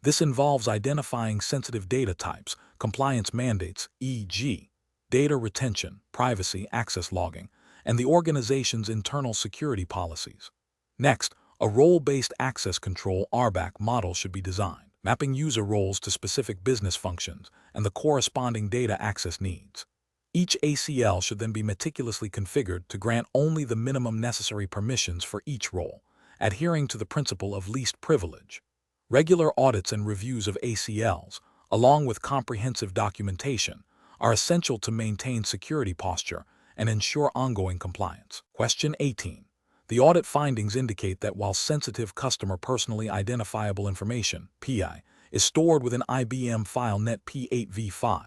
This involves identifying sensitive data types, compliance mandates, e.g., data retention, privacy, access logging, and the organization's internal security policies. Next, a role-based access control (RBAC) model should be designed, mapping user roles to specific business functions and the corresponding data access needs. Each ACL should then be meticulously configured to grant only the minimum necessary permissions for each role, adhering to the principle of least privilege. Regular audits and reviews of ACLs, along with comprehensive documentation, are essential to maintain security posture and ensure ongoing compliance. Question 18. The audit findings indicate that while sensitive customer personally identifiable information, PI, is stored within IBM FileNet P8v5,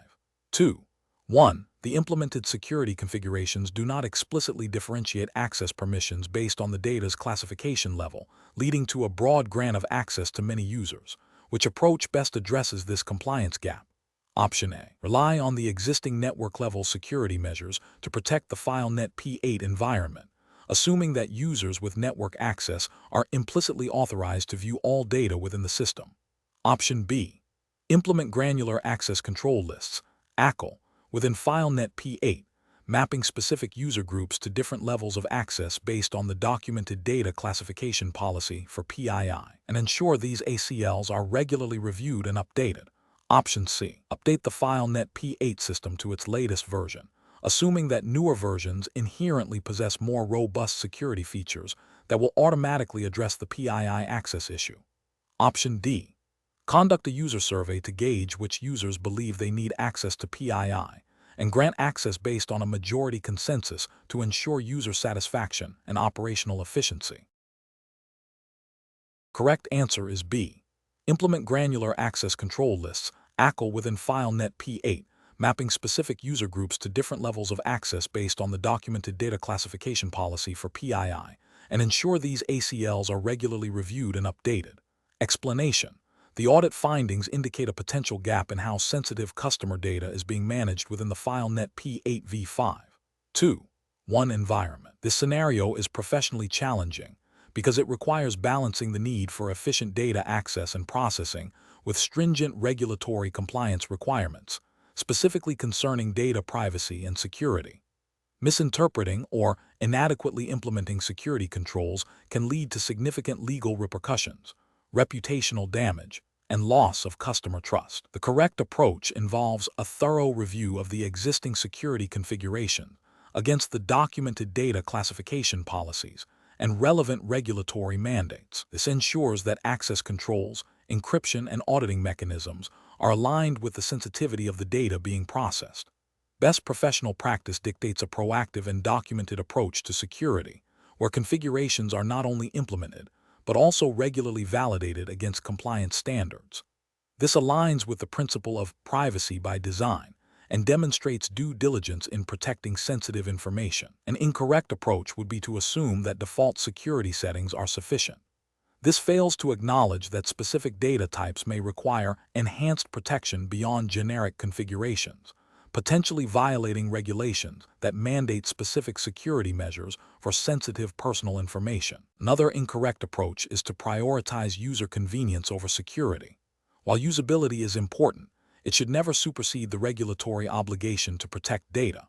2. 1. The implemented security configurations do not explicitly differentiate access permissions based on the data's classification level, leading to a broad grant of access to many users. Which approach best addresses this compliance gap? Option A. Rely on the existing network-level security measures to protect the FileNet P8 environment, assuming that users with network access are implicitly authorized to view all data within the system. Option B. Implement granular access control lists, ACL, within FileNet P8, mapping specific user groups to different levels of access based on the documented data classification policy for PII, and ensure these ACLs are regularly reviewed and updated. Option C. Update the FileNet P8 system to its latest version, assuming that newer versions inherently possess more robust security features that will automatically address the PII access issue. Option D. Conduct a user survey to gauge which users believe they need access to PII, and grant access based on a majority consensus to ensure user satisfaction and operational efficiency. Correct answer is B. Implement granular access control lists, ACL, within FileNet P8, mapping specific user groups to different levels of access based on the documented data classification policy for PII, and ensure these ACLs are regularly reviewed and updated. Explanation. The audit findings indicate a potential gap in how sensitive customer data is being managed within the FileNet P8v5, 2. 1 environment. This scenario is professionally challenging because it requires balancing the need for efficient data access and processing with stringent regulatory compliance requirements, specifically concerning data privacy and security. Misinterpreting or inadequately implementing security controls can lead to significant legal repercussions, reputational damage, and loss of customer trust. The correct approach involves a thorough review of the existing security configuration against the documented data classification policies and relevant regulatory mandates. This ensures that access controls, encryption, and auditing mechanisms are aligned with the sensitivity of the data being processed. Best professional practice dictates a proactive and documented approach to security, where configurations are not only implemented, but also regularly validated against compliance standards. This aligns with the principle of privacy by design and demonstrates due diligence in protecting sensitive information. An incorrect approach would be to assume that default security settings are sufficient. This fails to acknowledge that specific data types may require enhanced protection beyond generic configurations, potentially violating regulations that mandate specific security measures for sensitive personal information. Another incorrect approach is to prioritize user convenience over security. While usability is important, it should never supersede the regulatory obligation to protect data.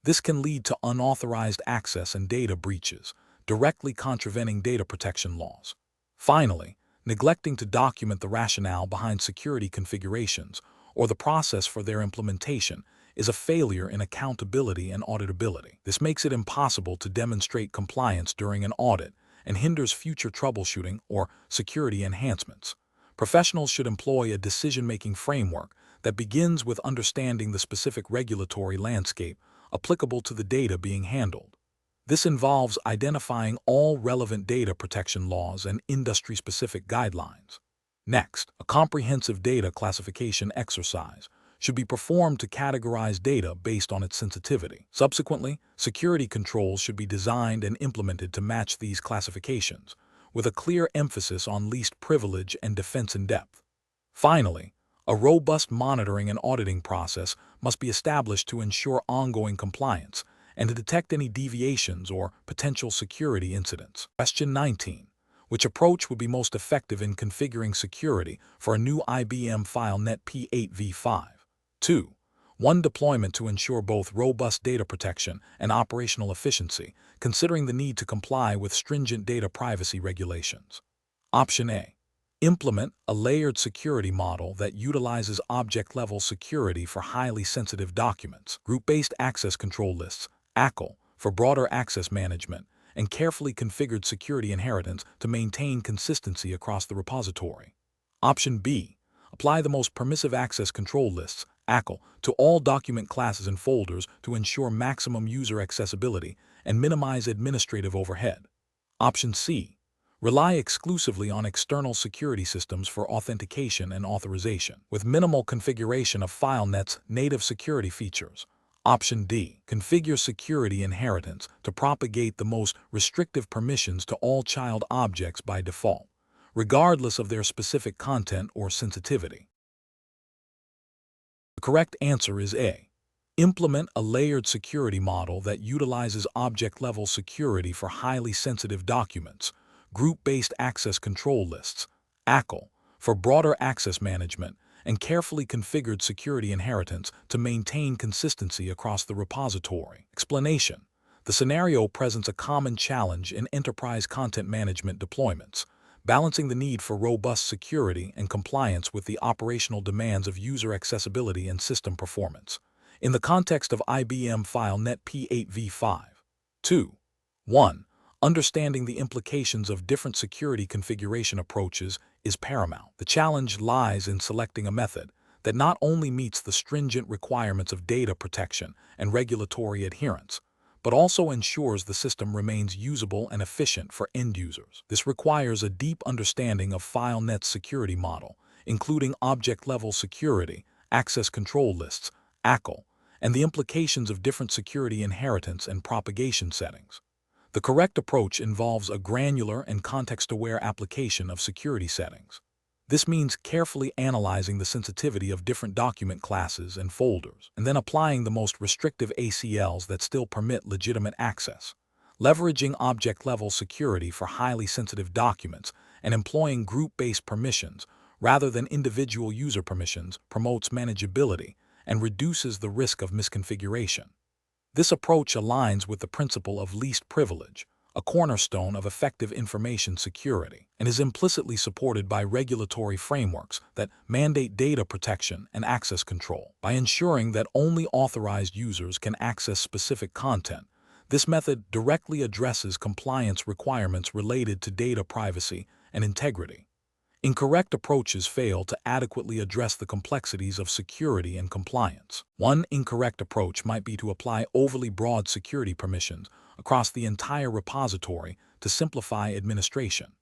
This can lead to unauthorized access and data breaches, directly contravening data protection laws. Finally, neglecting to document the rationale behind security configurations or the process for their implementation is a failure in accountability and auditability. This makes it impossible to demonstrate compliance during an audit and hinders future troubleshooting or security enhancements. Professionals should employ a decision-making framework that begins with understanding the specific regulatory landscape applicable to the data being handled. This involves identifying all relevant data protection laws and industry-specific guidelines. Next, a comprehensive data classification exercise should be performed to categorize data based on its sensitivity. Subsequently, security controls should be designed and implemented to match these classifications, with a clear emphasis on least privilege and defense in depth. Finally, a robust monitoring and auditing process must be established to ensure ongoing compliance and to detect any deviations or potential security incidents. Question 19. Which approach would be most effective in configuring security for a new IBM FileNet P8v5? 2. One deployment to ensure both robust data protection and operational efficiency, considering the need to comply with stringent data privacy regulations. Option A. Implement a layered security model that utilizes object-level security for highly sensitive documents, group-based access control lists, ACL, for broader access management, and carefully configured security inheritance to maintain consistency across the repository. Option B. Apply the most permissive access control lists, ACL, to all document classes and folders to ensure maximum user accessibility and minimize administrative overhead. Option C. Rely exclusively on external security systems for authentication and authorization, with minimal configuration of FileNet's native security features. Option D. Configure security inheritance to propagate the most restrictive permissions to all child objects by default, regardless of their specific content or sensitivity. The correct answer is A. Implement a layered security model that utilizes object-level security for highly sensitive documents, group-based access control lists, ACL, for broader access management, and carefully configured security inheritance to maintain consistency across the repository. Explanation. The scenario presents a common challenge in enterprise content management deployments, balancing the need for robust security and compliance with the operational demands of user accessibility and system performance. In the context of IBM FileNet P8v5. 2. 1. Understanding the implications of different security configuration approaches is paramount. The challenge lies in selecting a method that not only meets the stringent requirements of data protection and regulatory adherence, but also ensures the system remains usable and efficient for end users. This requires a deep understanding of FileNet's security model, including object-level security, access control lists, ACL, and the implications of different security inheritance and propagation settings. The correct approach involves a granular and context-aware application of security settings. This means carefully analyzing the sensitivity of different document classes and folders, and then applying the most restrictive ACLs that still permit legitimate access. Leveraging object-level security for highly sensitive documents and employing group-based permissions rather than individual user permissions promotes manageability and reduces the risk of misconfiguration. This approach aligns with the principle of least privilege, a cornerstone of effective information security, and is implicitly supported by regulatory frameworks that mandate data protection and access control. By ensuring that only authorized users can access specific content, this method directly addresses compliance requirements related to data privacy and integrity. Incorrect approaches fail to adequately address the complexities of security and compliance. One incorrect approach might be to apply overly broad security permissions across the entire repository to simplify administration.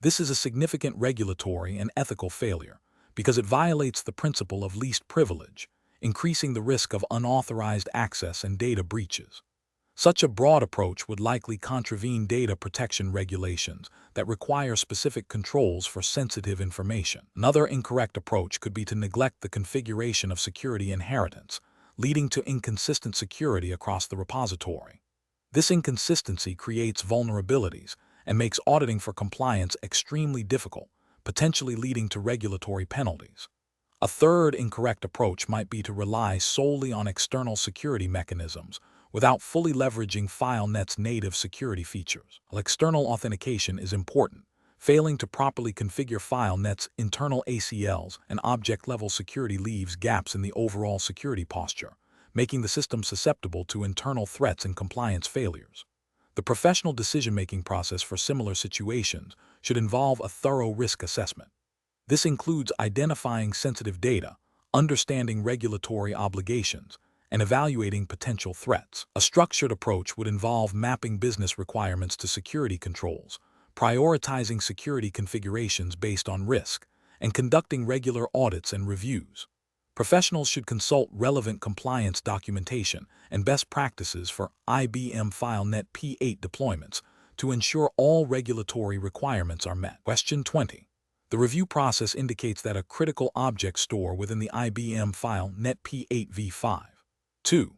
This is a significant regulatory and ethical failure because it violates the principle of least privilege, increasing the risk of unauthorized access and data breaches. Such a broad approach would likely contravene data protection regulations that require specific controls for sensitive information. Another incorrect approach could be to neglect the configuration of security inheritance, leading to inconsistent security across the repository. This inconsistency creates vulnerabilities and makes auditing for compliance extremely difficult, potentially leading to regulatory penalties. A third incorrect approach might be to rely solely on external security mechanisms without fully leveraging FileNet's native security features. While external authentication is important, failing to properly configure FileNet's internal ACLs and object-level security leaves gaps in the overall security posture, making the system susceptible to internal threats and compliance failures. The professional decision-making process for similar situations should involve a thorough risk assessment. This includes identifying sensitive data, understanding regulatory obligations, and evaluating potential threats. A structured approach would involve mapping business requirements to security controls, prioritizing security configurations based on risk, and conducting regular audits and reviews. Professionals should consult relevant compliance documentation and best practices for IBM FileNet P8 deployments to ensure all regulatory requirements are met. Question 20. The review process indicates that a critical object store within the IBM FileNet P8 v5. 2.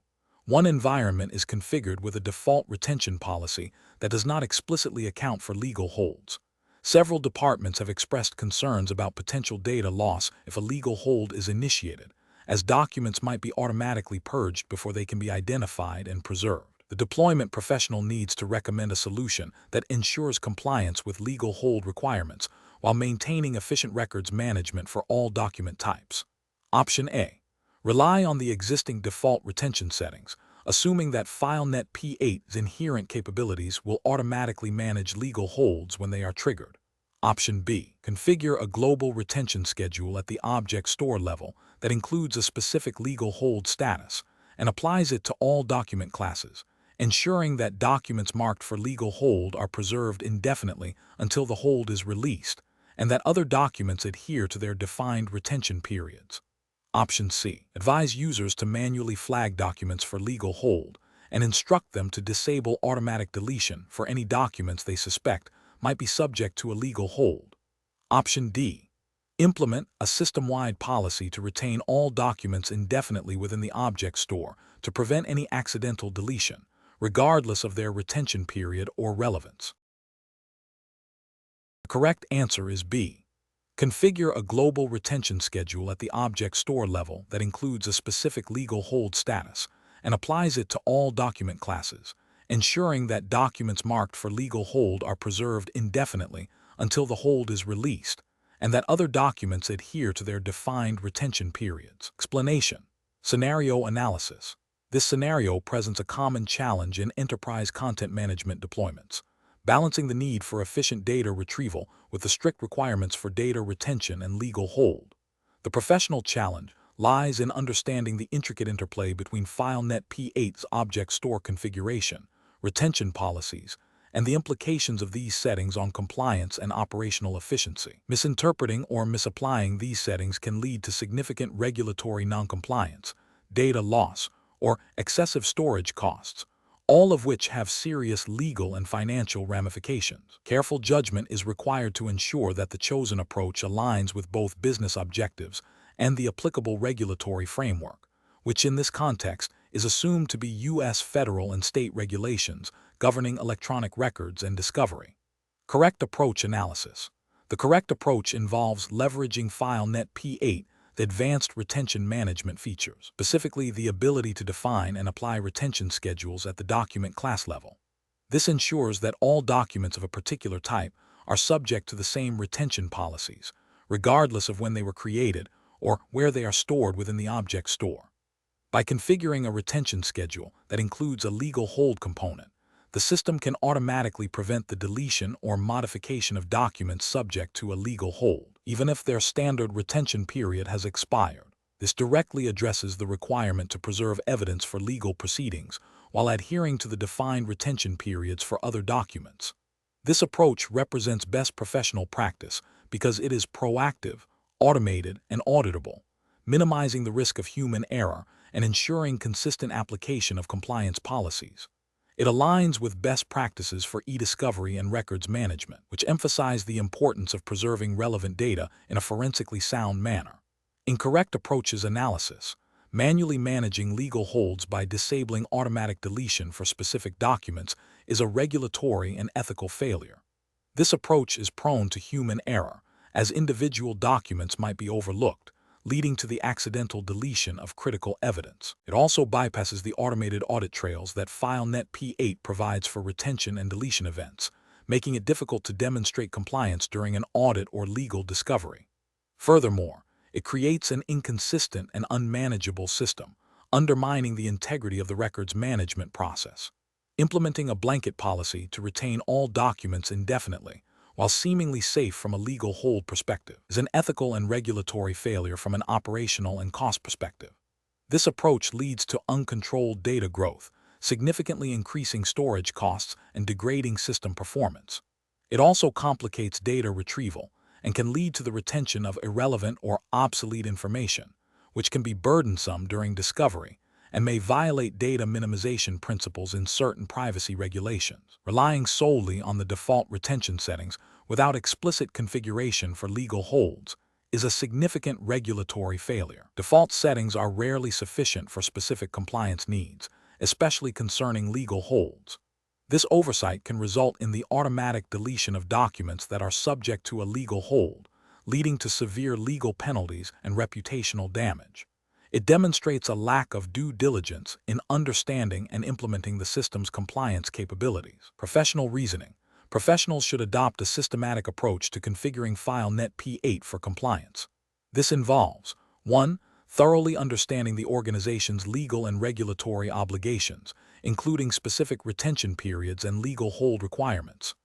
One environment is configured with a default retention policy that does not explicitly account for legal holds. Several departments have expressed concerns about potential data loss if a legal hold is initiated, as documents might be automatically purged before they can be identified and preserved. The deployment professional needs to recommend a solution that ensures compliance with legal hold requirements while maintaining efficient records management for all document types. Option A. Rely on the existing default retention settings, assuming that FileNet P8's inherent capabilities will automatically manage legal holds when they are triggered. Option B. Configure a global retention schedule at the object store level that includes a specific legal hold status and applies it to all document classes, ensuring that documents marked for legal hold are preserved indefinitely until the hold is released, and that other documents adhere to their defined retention periods. Option C. Advise users to manually flag documents for legal hold and instruct them to disable automatic deletion for any documents they suspect might be subject to a legal hold. Option D. Implement a system-wide policy to retain all documents indefinitely within the object store to prevent any accidental deletion, regardless of their retention period or relevance. The correct answer is B. Configure a global retention schedule at the object store level that includes a specific legal hold status and applies it to all document classes, ensuring that documents marked for legal hold are preserved indefinitely until the hold is released, and that other documents adhere to their defined retention periods. Explanation. Scenario analysis. This scenario presents a common challenge in enterprise content management deployments, balancing the need for efficient data retrieval with the strict requirements for data retention and legal hold. The professional challenge lies in understanding the intricate interplay between FileNet P8's object store configuration, retention policies, and the implications of these settings on compliance and operational efficiency. Misinterpreting or misapplying these settings can lead to significant regulatory noncompliance, data loss, or excessive storage costs, all of which have serious legal and financial ramifications. Careful judgment is required to ensure that the chosen approach aligns with both business objectives and the applicable regulatory framework, which in this context is assumed to be U.S. federal and state regulations governing electronic records and discovery. Correct approach analysis. The correct approach involves leveraging FileNet P8, the advanced retention management features, specifically the ability to define and apply retention schedules at the document class level. This ensures that all documents of a particular type are subject to the same retention policies, regardless of when they were created or where they are stored within the object store. By configuring a retention schedule that includes a legal hold component, the system can automatically prevent the deletion or modification of documents subject to a legal hold. even if their standard retention period has expired. This directly addresses the requirement to preserve evidence for legal proceedings while adhering to the defined retention periods for other documents. This approach represents best professional practice because it is proactive, automated, and auditable, minimizing the risk of human error and ensuring consistent application of compliance policies. It aligns with best practices for e-discovery and records management, which emphasize the importance of preserving relevant data in a forensically sound manner. Incorrect approaches analysis. Manually managing legal holds by disabling automatic deletion for specific documents is a regulatory and ethical failure. This approach is prone to human error, as individual documents might be overlooked, leading to the accidental deletion of critical evidence. It also bypasses the automated audit trails that FileNet P8 provides for retention and deletion events, making it difficult to demonstrate compliance during an audit or legal discovery. Furthermore, it creates an inconsistent and unmanageable system, undermining the integrity of the records management process. Implementing a blanket policy to retain all documents indefinitely, while seemingly safe from a legal hold perspective, is an ethical and regulatory failure from an operational and cost perspective. This approach leads to uncontrolled data growth, significantly increasing storage costs and degrading system performance. It also complicates data retrieval and can lead to the retention of irrelevant or obsolete information, which can be burdensome during discovery and may violate data minimization principles in certain privacy regulations. Relying solely on the default retention settings without explicit configuration for legal holds is a significant regulatory failure. Default settings are rarely sufficient for specific compliance needs, especially concerning legal holds. This oversight can result in the automatic deletion of documents that are subject to a legal hold, leading to severe legal penalties and reputational damage. It demonstrates a lack of due diligence in understanding and implementing the system's compliance capabilities. Professional reasoning. Professionals should adopt a systematic approach to configuring FileNet P8 for compliance. This involves 1. Thoroughly understanding the organization's legal and regulatory obligations, including specific retention periods and legal hold requirements.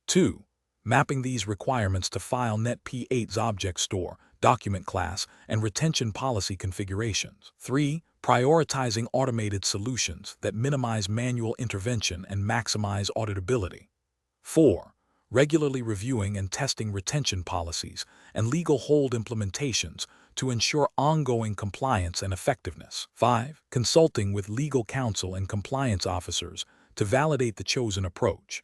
2. Mapping these requirements to FileNet P8's object store, document class, and retention policy configurations. 3. Prioritizing automated solutions that minimize manual intervention and maximize auditability. 4. Regularly reviewing and testing retention policies and legal hold implementations to ensure ongoing compliance and effectiveness. 5. Consulting with legal counsel and compliance officers to validate the chosen approach.